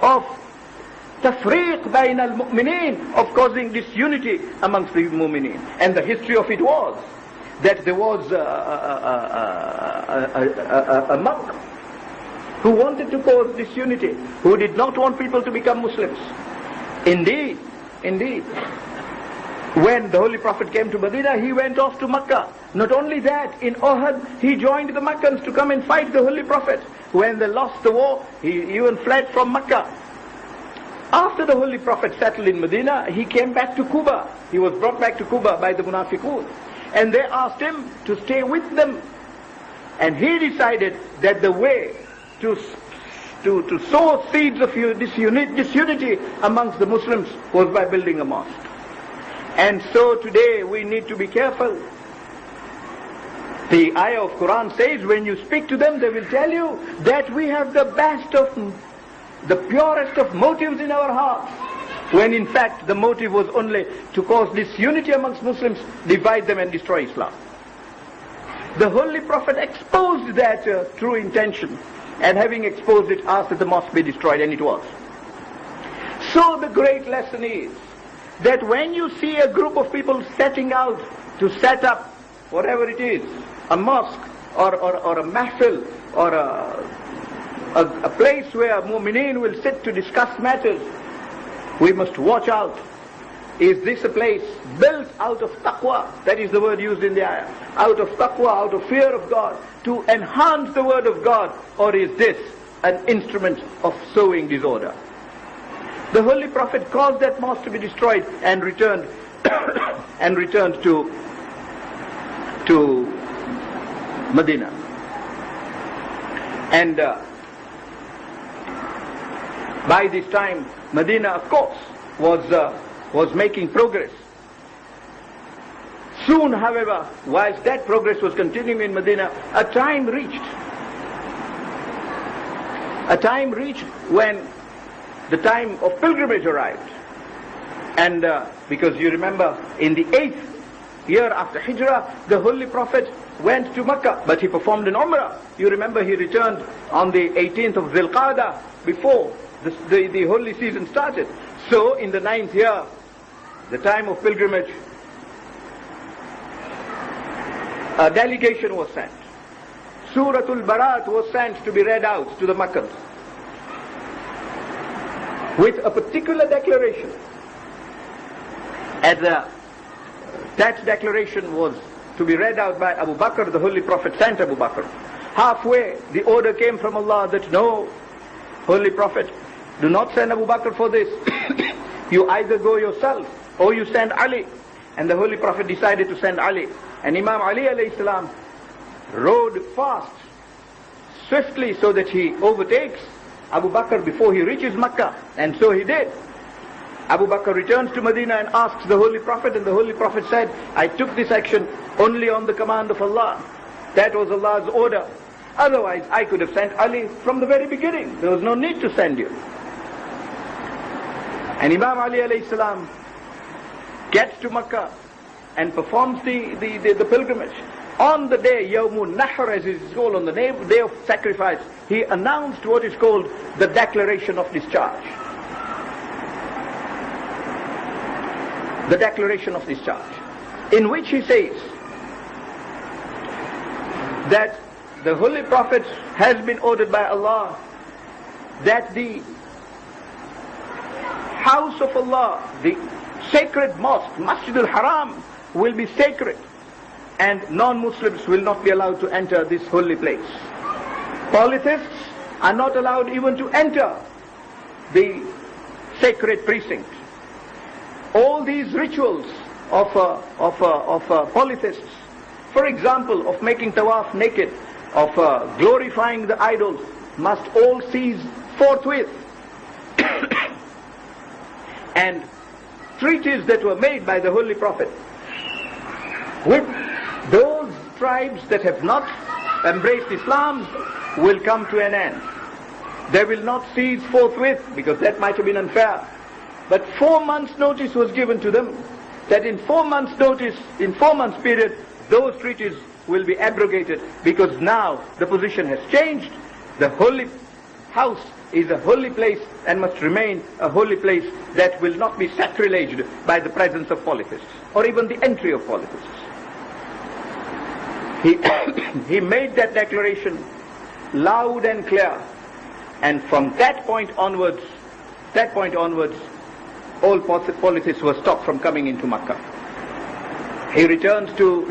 of tafriq bayn al-mu'mineen, of causing disunity amongst the mu'mineen. And the history of it was that there was a monk who wanted to cause disunity, who did not want people to become Muslims. Indeed, when the Holy Prophet came to Medina, he went off to Makkah. Not only that, in Uhud, he joined the Makkans to come and fight the Holy Prophet. When they lost the war, he even fled from Makkah. After the Holy Prophet settled in Medina, he came back to Kuba. He was brought back to Kuba by the Munafiqun. And they asked him to stay with them. And he decided that the way to sow seeds of disunity amongst the Muslims was by building a mosque. And so today we need to be careful. The ayah of Quran says, when you speak to them, they will tell you that we have the best of, the purest of motives in our hearts. When in fact the motive was only to cause disunity amongst Muslims, divide them and destroy Islam. The Holy Prophet exposed that true intention. And having exposed it, asked that the mosque be destroyed, and it was. So the great lesson is that when you see a group of people setting out to set up whatever it is, a mosque or a mahfil or a place where mu'mineen will sit to discuss matters, we must watch out. Is this a place built out of taqwa? That is the word used in the ayah. Out of taqwa, out of fear of God, to enhance the word of God, or is this an instrument of sowing disorder? The Holy Prophet caused that mosque to be destroyed and returned to Medina. And by this time, Medina, of course, was making progress. Soon, however, whilst that progress was continuing in Medina, a time reached when the time of pilgrimage arrived. And because you remember, in the 8th year after Hijrah, the Holy Prophet went to Makkah, but he performed an Umrah. You remember he returned on the 18th of Zilqa'dah before the holy season started. So in the 9th year, the time of pilgrimage, a delegation was sent. Suratul Barat was sent to be read out to the Makkans with a particular declaration. As that declaration was to be read out by Abu Bakr, the Holy Prophet sent Abu Bakr. Halfway, the order came from Allah that no, Holy Prophet, do not send Abu Bakr for this. You either go yourself or you send Ali. And the Holy Prophet decided to send Ali. And Imam Ali alayhi salam rode fast, swiftly, so that he overtakes Abu Bakr before he reaches Makkah, and so he did. Abu Bakr returns to Medina and asks the Holy Prophet, and the Holy Prophet said, I took this action only on the command of Allah. That was Allah's order. Otherwise, I could have sent Ali from the very beginning. There was no need to send you. And Imam Ali alayhi salam gets to Makkah and performs the pilgrimage. On the day, Yawmun Nahr, as it is called, on the day of sacrifice, he announced what is called the Declaration of Discharge. The Declaration of Discharge, in which he says that the Holy Prophet has been ordered by Allah that the house of Allah, the sacred mosque, Masjid al-Haram, will be sacred, and non-Muslims will not be allowed to enter this holy place. Polytheists are not allowed even to enter the sacred precinct. All these rituals of polytheists, for example, of making tawaf naked, of glorifying the idols, must all cease forthwith. And treaties that were made by the Holy Prophet with those tribes that have not embraced Islam will come to an end. They will not cease forthwith, because that might have been unfair. But 4 months notice was given to them, that in 4 months notice, in 4 months period, those treaties will be abrogated, because now the position has changed. The holy house is a holy place and must remain a holy place that will not be sacrileged by the presence of polytheists, or even the entry of polytheists. He made that declaration loud and clear, and from that point onwards, all polytheists were stopped from coming into Makkah. He returns to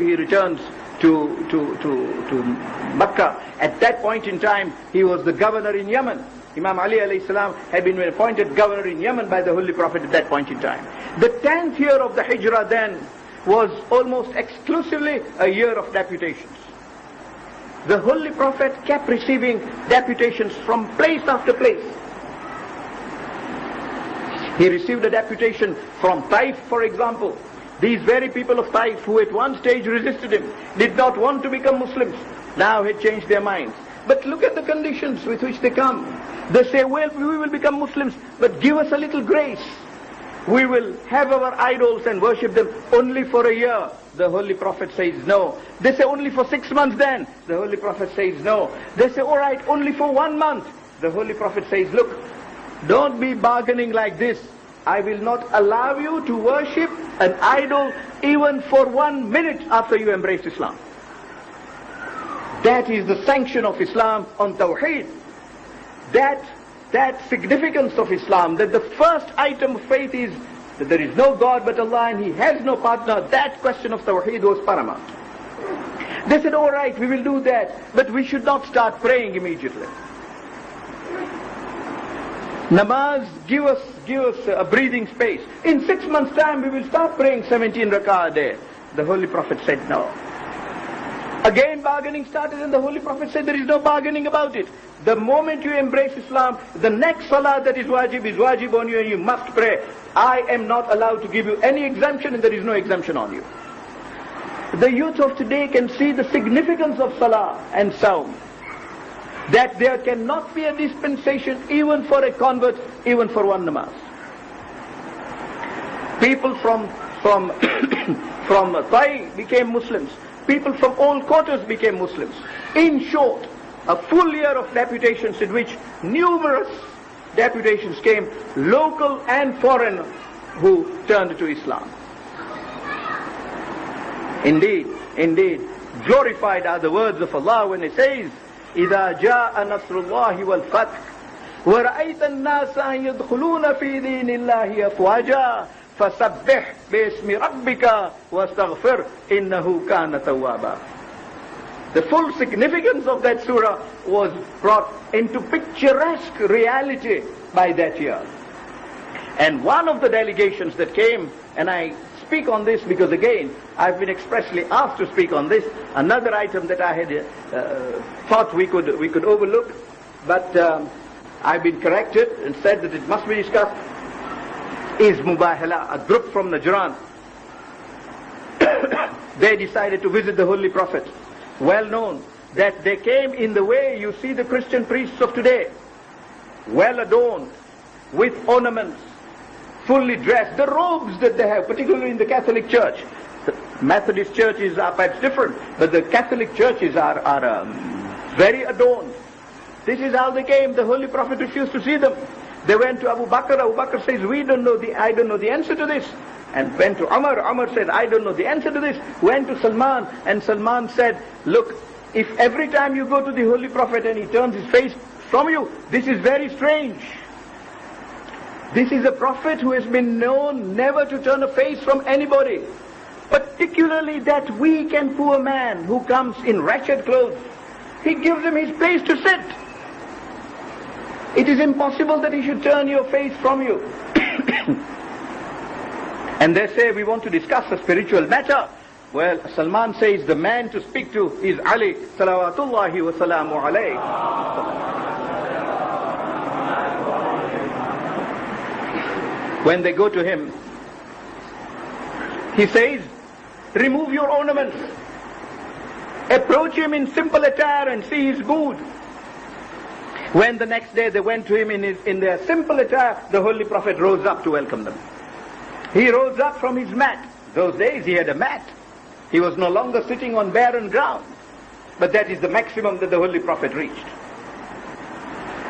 Makkah. At that point in time, he was the governor in Yemen. Imam Ali alayhi salam had been appointed governor in Yemen by the Holy Prophet at that point in time. The 10th year of the Hijrah then was almost exclusively a year of deputations. The Holy Prophet kept receiving deputations from place after place. He received a deputation from Taif, for example. These very people of Taif, who at one stage resisted him, did not want to become Muslims, now had changed their minds. But look at the conditions with which they come. They say, well, we will become Muslims, but give us a little grace. We will have our idols and worship them only for a year. The Holy Prophet says no. They say only for 6 months then. The Holy Prophet says no. They say, all right, only for 1 month. The Holy Prophet says, look, don't be bargaining like this. I will not allow you to worship an idol even for 1 minute after you embrace Islam. That is the sanction of Islam on Tawheed. That significance of Islam, that the first item of faith is that there is no God but Allah and He has no partner. That question of Tawheed was paramount. They said, all right, we will do that, but we should not start praying immediately. Namaz, give us a breathing space. In 6 months' time, we will start praying 17 rak'ah a day. The Holy Prophet said no. Again bargaining started, and the Holy Prophet said there is no bargaining about it. The moment you embrace Islam, the next salah that is wajib on you, and you must pray. I am not allowed to give you any exemption, and there is no exemption on you. The youth of today can see the significance of salah and saum. That there cannot be a dispensation even for a convert, even for one namaz. People from Taif became Muslims. People from all quarters became Muslims. In short, a full year of deputations in which numerous deputations came, local and foreign, who turned to Islam. Indeed, glorified are the words of Allah when He says, إِذَا جَاءَ نَصْرُ اللَّهِ وَالْفَتْحِ وَرَأَيْتَ النَّاسَ يَدْخُلُونَ فِي دِينِ اللَّهِ أَفْوَاجًا فَسَبِّحْ بِاسْمِ رَبِّكَ وَاسْتَغْفِرْ إِنَّهُ كَانَ تَوَّابًا. The full significance of that surah was brought into picturesque reality by that year. And one of the delegations that came, and I speak on this because again, I've been expressly asked to speak on this, another item that I had thought we could overlook, but I've been corrected and said that it must be discussed, is Mubahala, a group from Najran. They decided to visit the Holy Prophet. Well known that they came in the way you see the Christian priests of today, well adorned, with ornaments, fully dressed. The robes that they have, particularly in the Catholic Church. The Methodist churches are perhaps different, but the Catholic churches are very adorned. This is how they came. The Holy Prophet refused to see them. They went to Abu Bakr. Abu Bakr says, I don't know the answer to this. And went to Umar. Umar said, I don't know the answer to this. Went to Salman, and Salman said, look, if every time you go to the Holy Prophet and he turns his face from you, this is very strange. This is a prophet who has been known never to turn a face from anybody. Particularly that weak and poor man who comes in wretched clothes. He gives him his place to sit. It is impossible that he should turn your face from you. And they say, we want to discuss a spiritual matter. Well, Salman says the man to speak to is Ali, salawatullahi wa salamu alayhi. When they go to him, he says, remove your ornaments. Approach him in simple attire and see his mood. When the next day they went to him in their simple attire, the Holy Prophet rose up to welcome them. He rose up from his mat. Those days he had a mat. He was no longer sitting on barren ground. But that is the maximum that the Holy Prophet reached.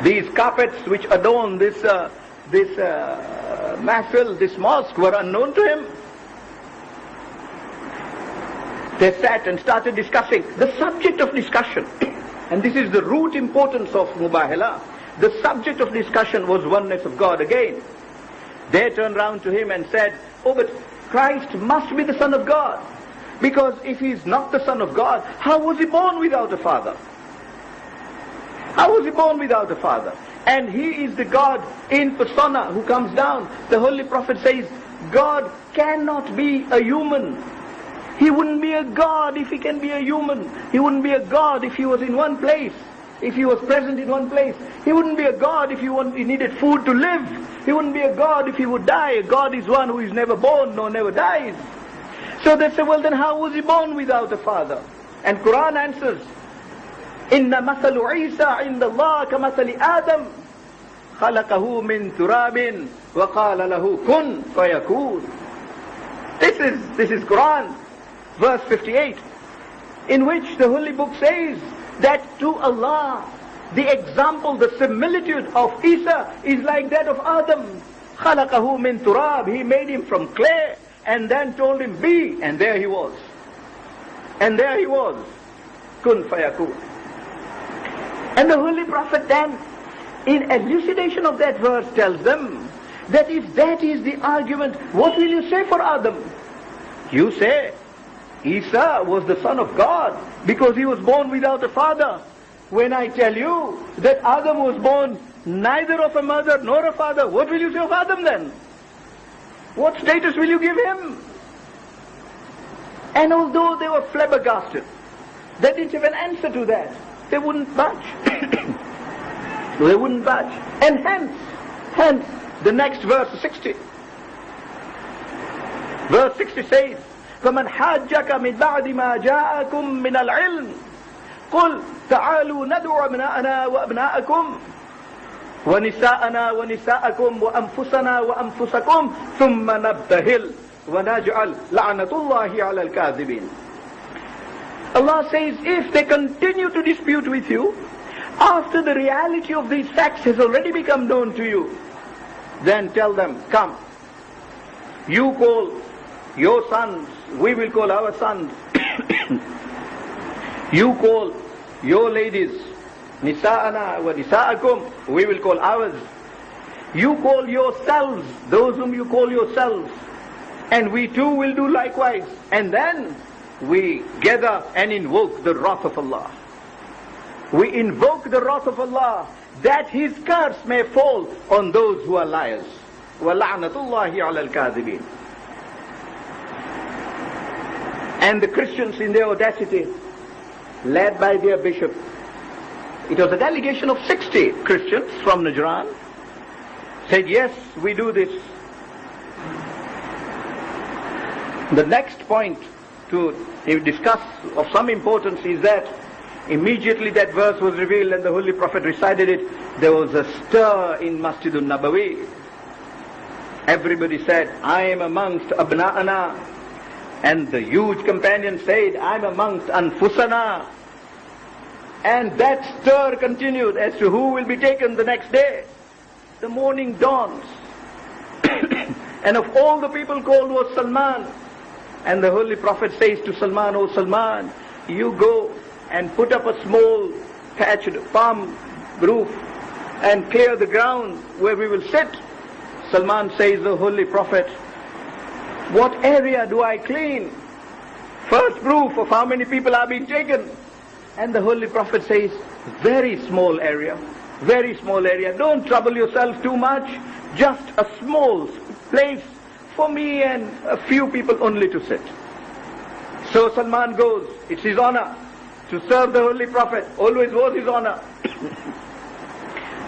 These carpets which adorn this mahfil, this mosque, were unknown to him. They sat and started discussing. The subject of discussion, and this is the root importance of Mubahala, the subject of discussion was oneness of God again. They turned round to him and said, oh, but Christ must be the Son of God. Because if he is not the Son of God, how was he born without a father? How was he born without a father? And he is the God in persona who comes down. The Holy Prophet says, God cannot be a human. He wouldn't be a God if he can be a human. He wouldn't be a God if he was in one place. If he was present in one place. He wouldn't be a God if he needed food to live. He wouldn't be a God if he would die. A God is one who is never born nor never dies. So they say, well then how was he born without a father? And Quran answers, Inna mathalu Isa inda Allah ka mathali Adam khalaqahu min turabin wa qala lahu kun fayakun. This is Quran, verse 58, in which the Holy Book says that to Allah, the example, the similitude of Isa is like that of Adam. Khalaqahu min turab, he made him from clay, and then told him be, and there he was. And there he was. Kun fayakun. And the Holy Prophet then, in elucidation of that verse, tells them that if that is the argument, what will you say for Adam? You say, Isa was the son of God because he was born without a father. When I tell you that Adam was born neither of a mother nor a father, what will you say of Adam then? What status will you give him? And although they were flabbergasted, they didn't have an answer to that. They wouldn't budge. They wouldn't budge. And hence, the next verse 60. Verse 60 says, فَمَنْ حَاجَّكَ مِنْ بَعْدِ مَا جَاءَكُمْ مِنَ الْعِلْمِ قُلْ تَعَالُوا نَدْعُ أَبْنَاءَنَا وَأَبْنَاءَكُمْ وَنِسَاءَنَا وَنِسَاءَكُمْ وَأَنفُسَنَا وَأَنفُسَكُمْ ثُمَّ نَبْتَهِلْ وَنَجْعَلْ لَعْنَةُ اللَّهِ عَلَى الْكَاذِبِينَ. Allah says, if they continue to dispute with you, after the reality of these facts has already become known to you, then tell them, come, you call your sons, we will call our sons. You call your ladies, nisa'ana wa nisa'akum, we will call ours. You call yourselves, those whom you call yourselves, and we too will do likewise. And then we gather and invoke the wrath of Allah. We invoke the wrath of Allah, that His curse may fall on those who are liars. وَلَعْنَةُ اللَّهِ عَلَى الْكَاذِبِينَ. And the Christians in their audacity, led by their bishop, It was a delegation of 60 Christians from Najran. Said, yes, we do this. The next point to discuss of some importance is that immediately that verse was revealed and the Holy Prophet recited it, there was a stir in Masjidun Nabawi. Everybody said, I am amongst Abna'ana. And the huge companion said, I am amongst Anfusana. And that stir continued as to who will be taken the next day. The morning dawns. And of all the people called was Salman. And the Holy Prophet says to Salman, "O Salman, you go and put up a small thatched palm roof and clear the ground where we will sit." Salman says, "The Holy Prophet, what area do I clean? First proof of how many people are being taken." And the Holy Prophet says, very small area. Don't trouble yourself too much. Just a small place for me and a few people only to sit. So Salman goes. It's his honor to serve the Holy Prophet. Always was his honor.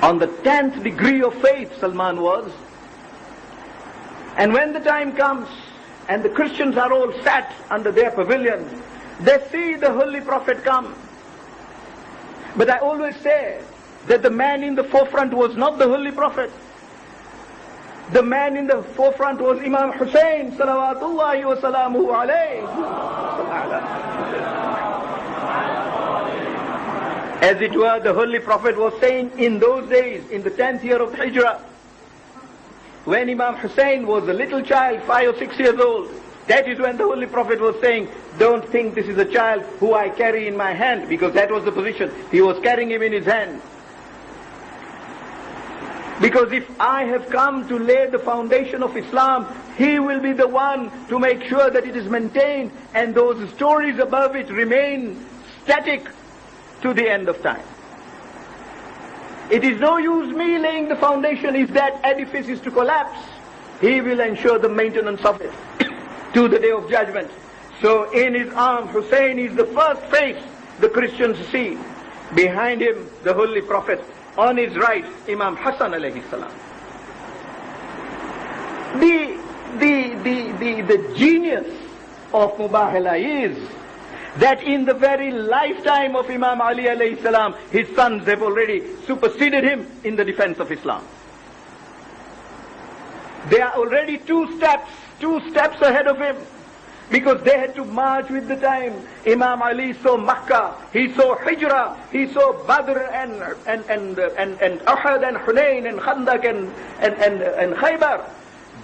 On the 10th degree of faith Salman was. And when the time comes and the Christians are all sat under their pavilion, they see the Holy Prophet come. But I always say that the man in the forefront was not the Holy Prophet. The man in the forefront was Imam Hussein, salawatullahi wa salamuhu alayhi. As it were, the Holy Prophet was saying in those days, in the 10th year of Hijrah, when Imam Hussein was a little child, 5 or 6 years old, that is when the Holy Prophet was saying, "Don't think this is a child who I carry in my hand," because that was the position. He was carrying him in his hand. Because if I have come to lay the foundation of Islam, he will be the one to make sure that it is maintained and those stories above it remain static to the end of time. It is no use me laying the foundation if that edifice is to collapse. He will ensure the maintenance of it to the day of judgment. So in his arm, Hussein is the first face the Christians see. Behind him, the Holy Prophet. On his right, Imam Hassan alayhi salam. The genius of Mubahala is that in the very lifetime of Imam Ali alayhi salam, his sons have already superseded him in the defense of Islam. They are already two steps ahead of him, because they had to march with the time. Imam Ali saw Makkah, he saw Hijrah, he saw Badr and Uhud and Hunayn and Khandaq and Khaybar.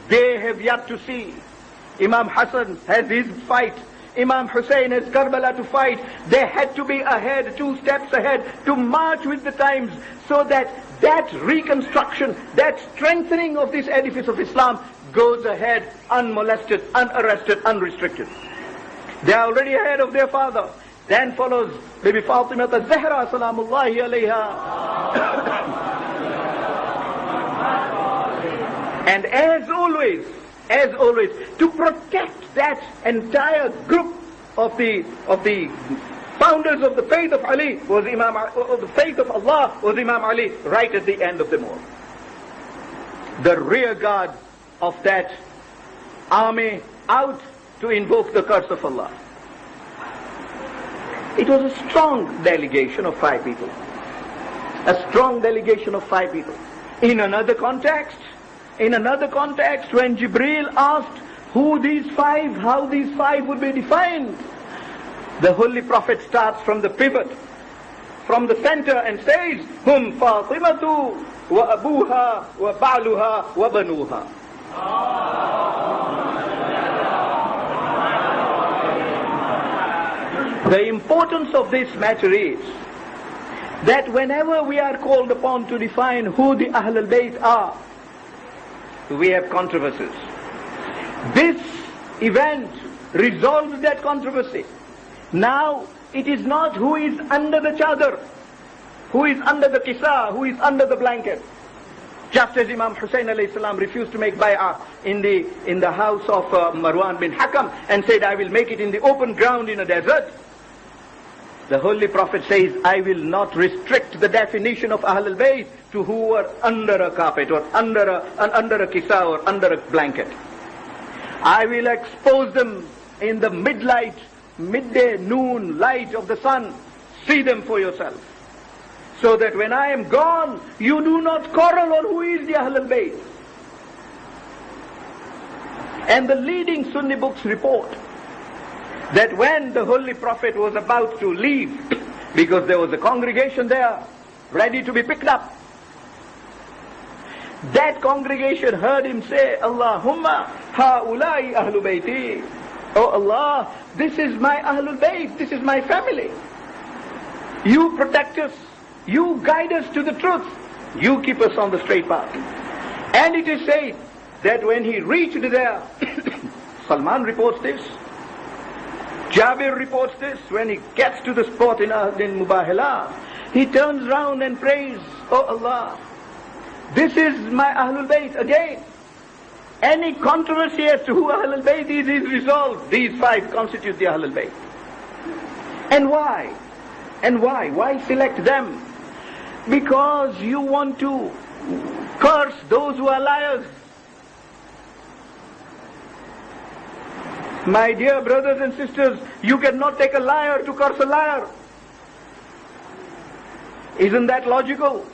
They have yet to see. Imam Hassan has his fight. Imam Hussein has Karbala to fight. They had to be ahead, 2 steps ahead, to march with the times, so that reconstruction, that strengthening of this edifice of Islam goes ahead unmolested, unarrested, unrestricted. They are already ahead of their father. Then follows Bibi Fatima al-Zahra salamullahi alayha. And as always, to protect that entire group of the founders of the faith of Ali was the faith of Allah was Imam Ali, right at the end of them all. The rear guard of that army out to invoke the curse of Allah. It was a strong delegation of 5 people. A strong delegation of 5 people. In another context, when Jibreel asked how these 5 would be defined, the Holy Prophet starts from the pivot, from the center, and says, "Hum Fatimatu wa abuha wa ba'luha wa banuha." The importance of this matter is that whenever we are called upon to define who the Ahl al-Bayt are, we have controversies. This event resolves that controversy. Now, it is not who is under the chadar, who is under the kisa, who is under the blanket. Just as Imam Hussein alayhi salam refused to make bay'ah in the house of Marwan bin Hakam and said, "I will make it in the open ground in a desert." The Holy Prophet says, I will not restrict the definition of Ahlul Bayt to who are under a carpet or under a kisa or under a blanket. I will expose them in the midday, noon light of the sun. See them for yourself. So that when I am gone, you do not quarrel on who is the Ahlul Bayt. And the leading Sunni books report that when the Holy Prophet was about to leave, because there was a congregation there, ready to be picked up, that congregation heard him say, Allahumma ha'ulai ahlu bayti. Oh Allah, this is my Ahlul Bayt, this is my family. You protect us, you guide us to the truth, you keep us on the straight path. And it is said that when he reached there, Salman reports this, Jabir reports this, when he gets to the spot in Mubahila, he turns round and prays, Oh Allah, this is my Ahlul Bayt again. Any controversy as to who Ahlul Bayt is resolved. These five constitute the Ahlul Bayt. And why? And why? Why select them? Because you want to curse those who are liars. My dear brothers and sisters, you cannot take a liar to curse a liar. Isn't that logical?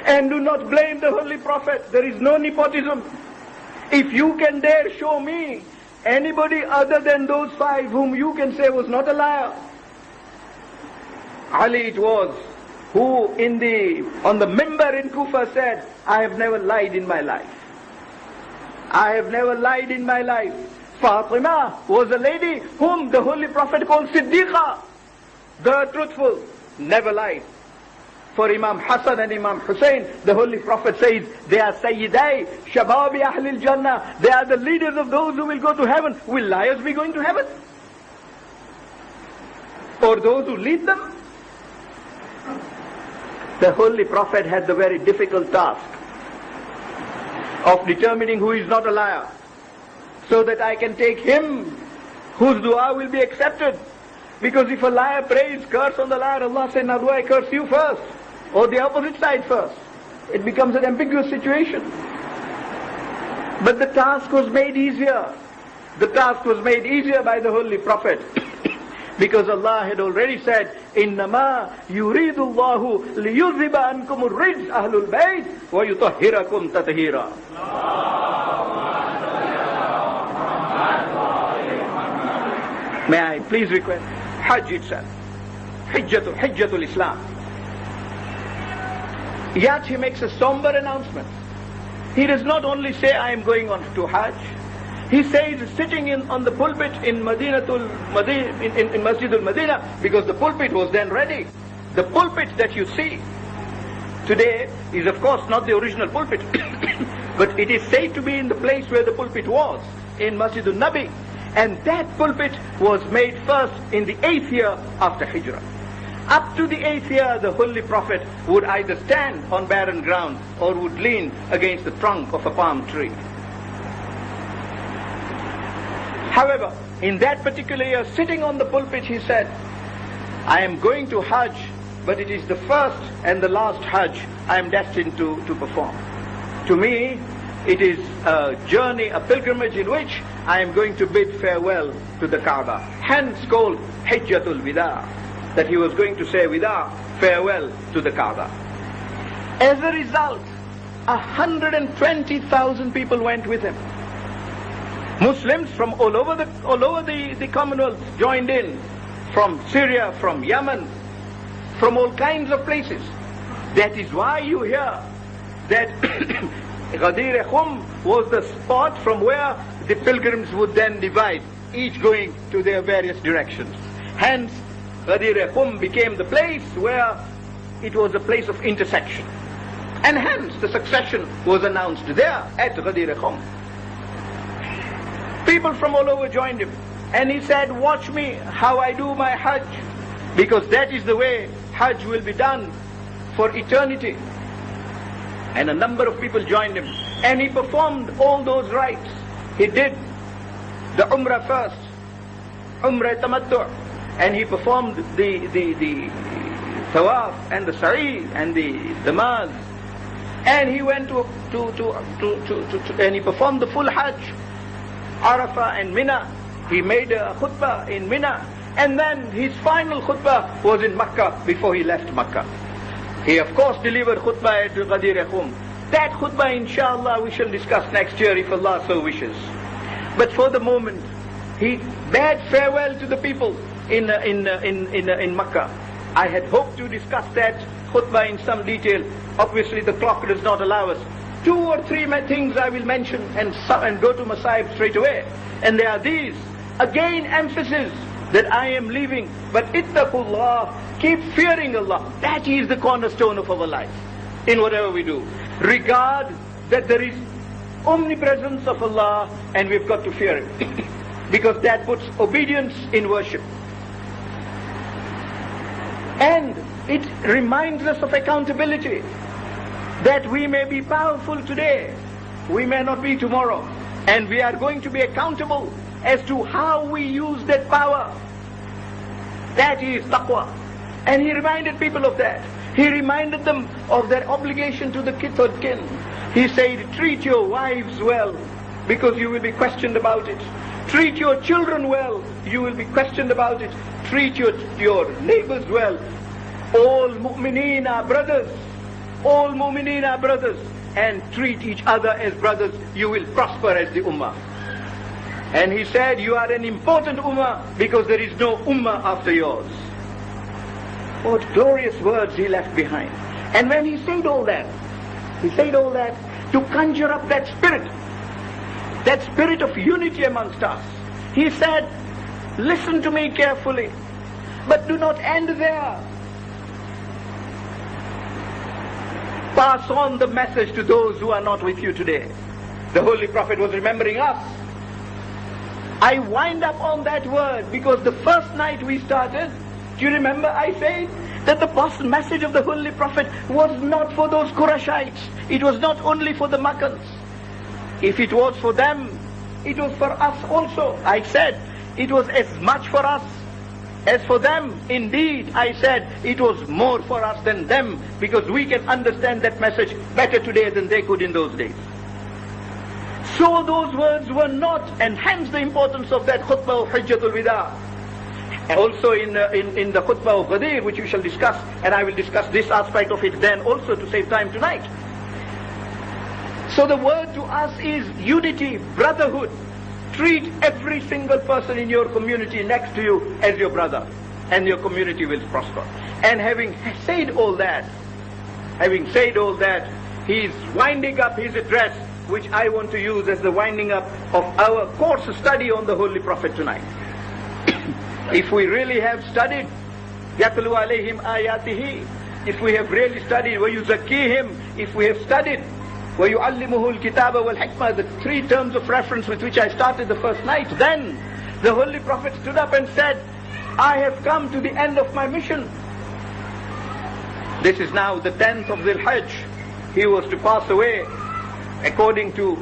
And do not blame the Holy Prophet. There is no nepotism. If you can dare show me anybody other than those five whom you can say was not a liar. Ali it was who on the mimbar in Kufa said, I have never lied in my life. I have never lied in my life. Fatima was a lady whom the Holy Prophet called Siddiqa, the truthful, never lied. For Imam Hassan and Imam Hussein, the Holy Prophet says, they are Sayyidai, Shababi Ahlil Jannah. They are the leaders of those who will go to heaven. Will liars be going to heaven? Or those who lead them? The Holy Prophet had the very difficult task of determining who is not a liar, so that I can take him whose dua will be accepted. Because if a liar prays, curse on the liar, Allah says, now do I curse you first? Or the opposite side first? It becomes an ambiguous situation. But the task was made easier. The task was made easier by the Holy Prophet. Because Allah had already said, إِنَّمَا يُرِيدُ اللَّهُ لِيُذِّبَ عَنْكُمُ الرِّجْزَ أَهْلُ الْبَيْتِ وَيُطَهِّرَكُمْ تَطْهِيرًا. May I please request Hajj itself, Hijjatul Islam. Yet he makes a somber announcement. He does not only say, I am going on to Hajj. He says, sitting on the pulpit in Masjidul Madinah, because the pulpit was then ready. The pulpit that you see today is of course not the original pulpit, but it is said to be in the place where the pulpit was, in Masjidul Nabi. And that pulpit was made first in the 8th year after Hijrah. Up to the 8th year, the Holy Prophet would either stand on barren ground or would lean against the trunk of a palm tree. However, in that particular year, sitting on the pulpit, he said, I am going to Hajj, but it is the first and the last Hajj I am destined to perform. To me, it is a journey, a pilgrimage in which I am going to bid farewell to the Kaaba. Hence called Hijjatul Wida, that he was going to say Wida, farewell to the Kaaba. As a result, 120,000 people went with him. Muslims from all over the Commonwealth joined in, from Syria, from Yemen, from all kinds of places. That is why you hear that Ghadir Khum was the spot from where the pilgrims would then divide, each going to their various directions. Hence, Ghadir Khum became the place where it was a place of intersection. And hence, the succession was announced there at Ghadir Khum. People from all over joined him. And he said, watch me how I do my Hajj, because that is the way Hajj will be done for eternity. And a number of people joined him. And he performed all those rites. He did the Umrah first, Umrah Tamattu'. and he performed the tawaf and the sa'i and the namaz, and he went and he performed the full hajj, Arafah and Mina. He made a khutbah in Mina, and then his final khutbah was in Makkah before he left Makkah. He of course delivered khutbah at Ghadir Qum. That khutbah inshallah we shall discuss next year if Allah so wishes. But for the moment, he bade farewell to the people in Makkah. I had hoped to discuss that khutbah in some detail. Obviously the clock does not allow us. 2 or 3 things I will mention and go to Masaib straight away. And they are these. Again emphasis that I am leaving. But ittaqullah, keep fearing Allah. That is the cornerstone of our life. In whatever we do. Regard that there is omnipresence of Allah and we've got to fear Him. Because that puts obedience in worship. And it reminds us of accountability. That we may be powerful today, we may not be tomorrow. And we are going to be accountable as to how we use that power. That is taqwa. And he reminded people of that. He reminded them of their obligation to the third kin. He said, treat your wives well, because you will be questioned about it. Treat your children well, you will be questioned about it. Treat your neighbors well. All mu'mineen are brothers. All mu'mineen are brothers. And treat each other as brothers, you will prosper as the ummah. And he said, you are an important ummah because there is no ummah after yours. What glorious words he left behind. And when he said all that to conjure up that spirit of unity amongst us. He said, listen to me carefully, but do not end there. Pass on the message to those who are not with you today. The Holy Prophet was remembering us. I wind up on that word because the first night we started, do you remember I said that the message of the Holy Prophet was not for those Qurayshites. It was not only for the Makkans. If it was for them, it was for us also. I said it was as much for us as for them. Indeed, I said it was more for us than them, because we can understand that message better today than they could in those days. So those words were not, and hence the importance of that khutbah of Hajjatul Wida. Also in the khutbah of Ghadir, which we shall discuss, and I will discuss this aspect of it then also to save time tonight. So the word to us is unity, brotherhood. Treat every single person in your community next to you as your brother, and your community will prosper. And having said all that, he is winding up his address, which I want to use as the winding up of our course study on the Holy Prophet tonight. If we really have studied, يَتْلُو عَلَيْهِمْ آيَاتِهِ, if we have really studied, وَيُزَكِّيهِمْ, if we have studied, وَيُعَلِّمُهُ الْكِتَابَ وَالْحِكْمَةِ, the 3 terms of reference with which I started the first night, then the Holy Prophet stood up and said, I have come to the end of my mission. This is now the 10th of Dhul Hajj. He was to pass away, according to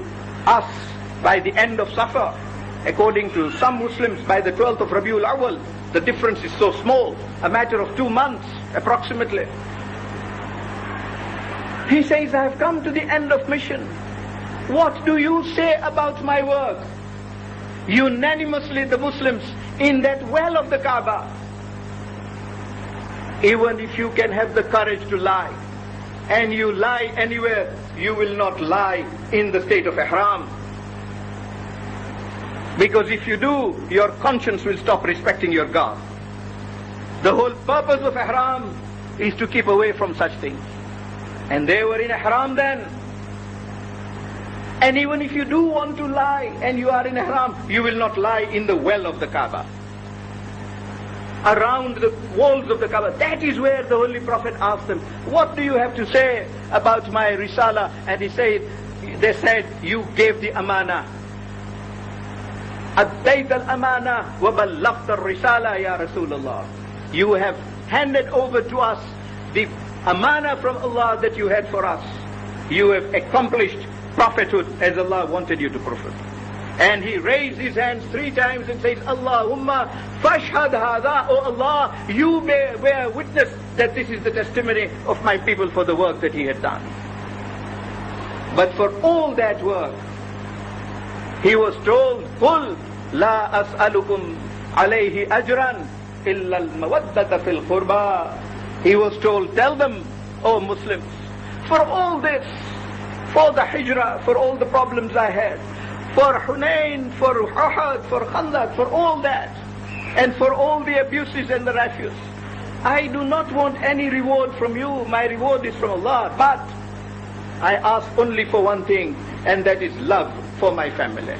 us, by the end of Safar. According to some Muslims, by the 12th of Rabiul Awwal. The difference is so small, a matter of 2 months approximately. He says, I have come to the end of mission. What do you say about my work? Unanimously the Muslims, in that well of the Kaaba, even if you can have the courage to lie, and you lie anywhere, you will not lie in the state of Ihram. Because if you do, your conscience will stop respecting your God. The whole purpose of Ihram is to keep away from such things. And they were in Ihram then. And even if you do want to lie and you are in Ihram, you will not lie in the well of the Kaaba. Around the walls of the Kaaba. That is where the Holy Prophet asked them, what do you have to say about my Risala? And they said, you gave the amana. أَدَّيْتَ الْأَمَانَةَ وَبَلَّغْتَ الرِّسَالَةَ يَا رَسُولَ اللَّهِ. You have handed over to us the amana from Allah that you had for us. You have accomplished prophethood as Allah wanted you to prophet. And he raised his hands 3 times and says, Allahumma fashhad hadha, O Allah, you bear witness that this is the testimony of my people for the work that he had done. But for all that work, he was told, قُلْ لَا أَسْأَلُكُمْ عَلَيْهِ أَجْرًا إِلَّا الْمَوَدَّةَ فِي الْقُرْبَى. He was told, tell them, O Muslims, for all this, for the hijrah, for all the problems I had, for Hunayn, for Uhud, for Khandaq, for all that, and for all the abuses and the refuse, I do not want any reward from you. My reward is from Allah. But I ask only for one thing, and that is love for my family.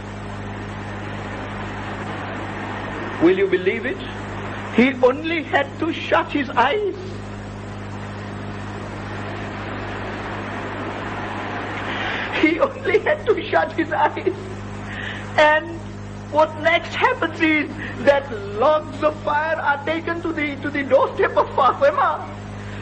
Will you believe it? He only had to shut his eyes. He only had to shut his eyes. And what next happens is that logs of fire are taken to the doorstep of Fatima.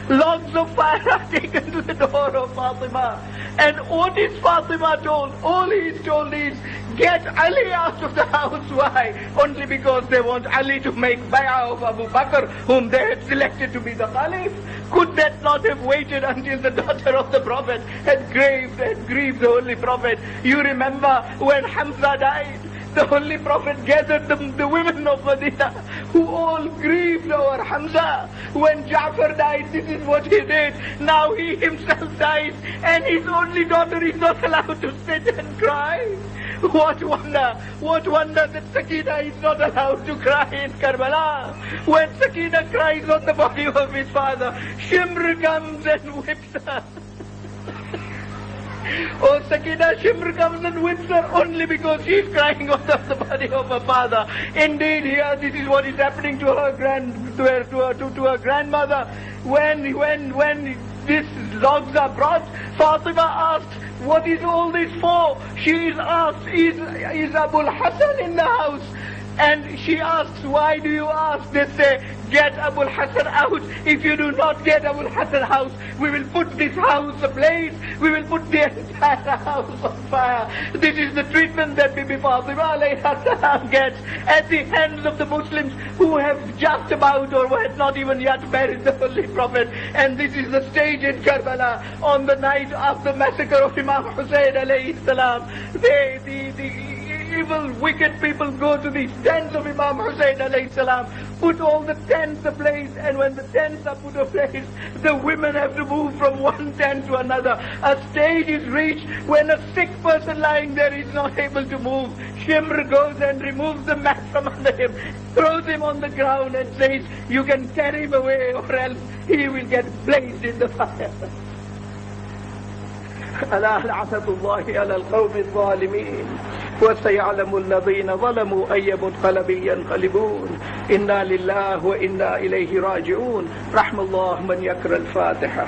Logs of fire are taken to the door of Fatima. And what is Fatima told? All he is told is, get Ali out of the house. Why? Only because they want Ali to make bay'ah of Abu Bakr, whom they had selected to be the Caliph. Could that not have waited until the daughter of the Prophet had grieved the Holy Prophet? You remember when Hamza died, the Holy Prophet gathered the women of Medina, who all grieved over Hamza. When Ja'far died, this is what he did. Now he himself dies, and his only daughter is not allowed to sit and cry. What wonder that Sakina is not allowed to cry in Karbala. When Sakina cries on the body of his father, Shimr comes and whips her. Oh, Sakina, Shimr comes and whips her only because she is crying on the body of her father. Indeed, here this is what is happening to her grandmother. When these logs are brought, Fatima asks, what is all this for? She is asked, is Abul Hassan in the house? And she asks, why do you ask? They say, get Abul Hassan out. If you do not get Abul Hassan out, we will put this house ablaze. We will put the entire house on fire. This is the treatment that Bibi Fatima alayha salam gets at the hands of the Muslims who have just about or had not even yet married the Holy Prophet. And this is the stage in Karbala on the night of the massacre of Imam Hussain alayhi salam. The evil, wicked people go to the tents of Imam Hussain alayhi salam, put all the tents ablaze, and when the tents are put ablaze, the women have to move from one tent to another. A stage is reached when a sick person lying there is not able to move. Shimr goes and removes the mat from under him, throws him on the ground and says, you can carry him away or else he will get blazed in the fire. ألا لعنة الله على القوم الظالمين وسيعلم الذين ظلموا أي منقلب ينقلبون إنا لله وإنا إليه راجعون رحم الله من يقرأ الفاتحة.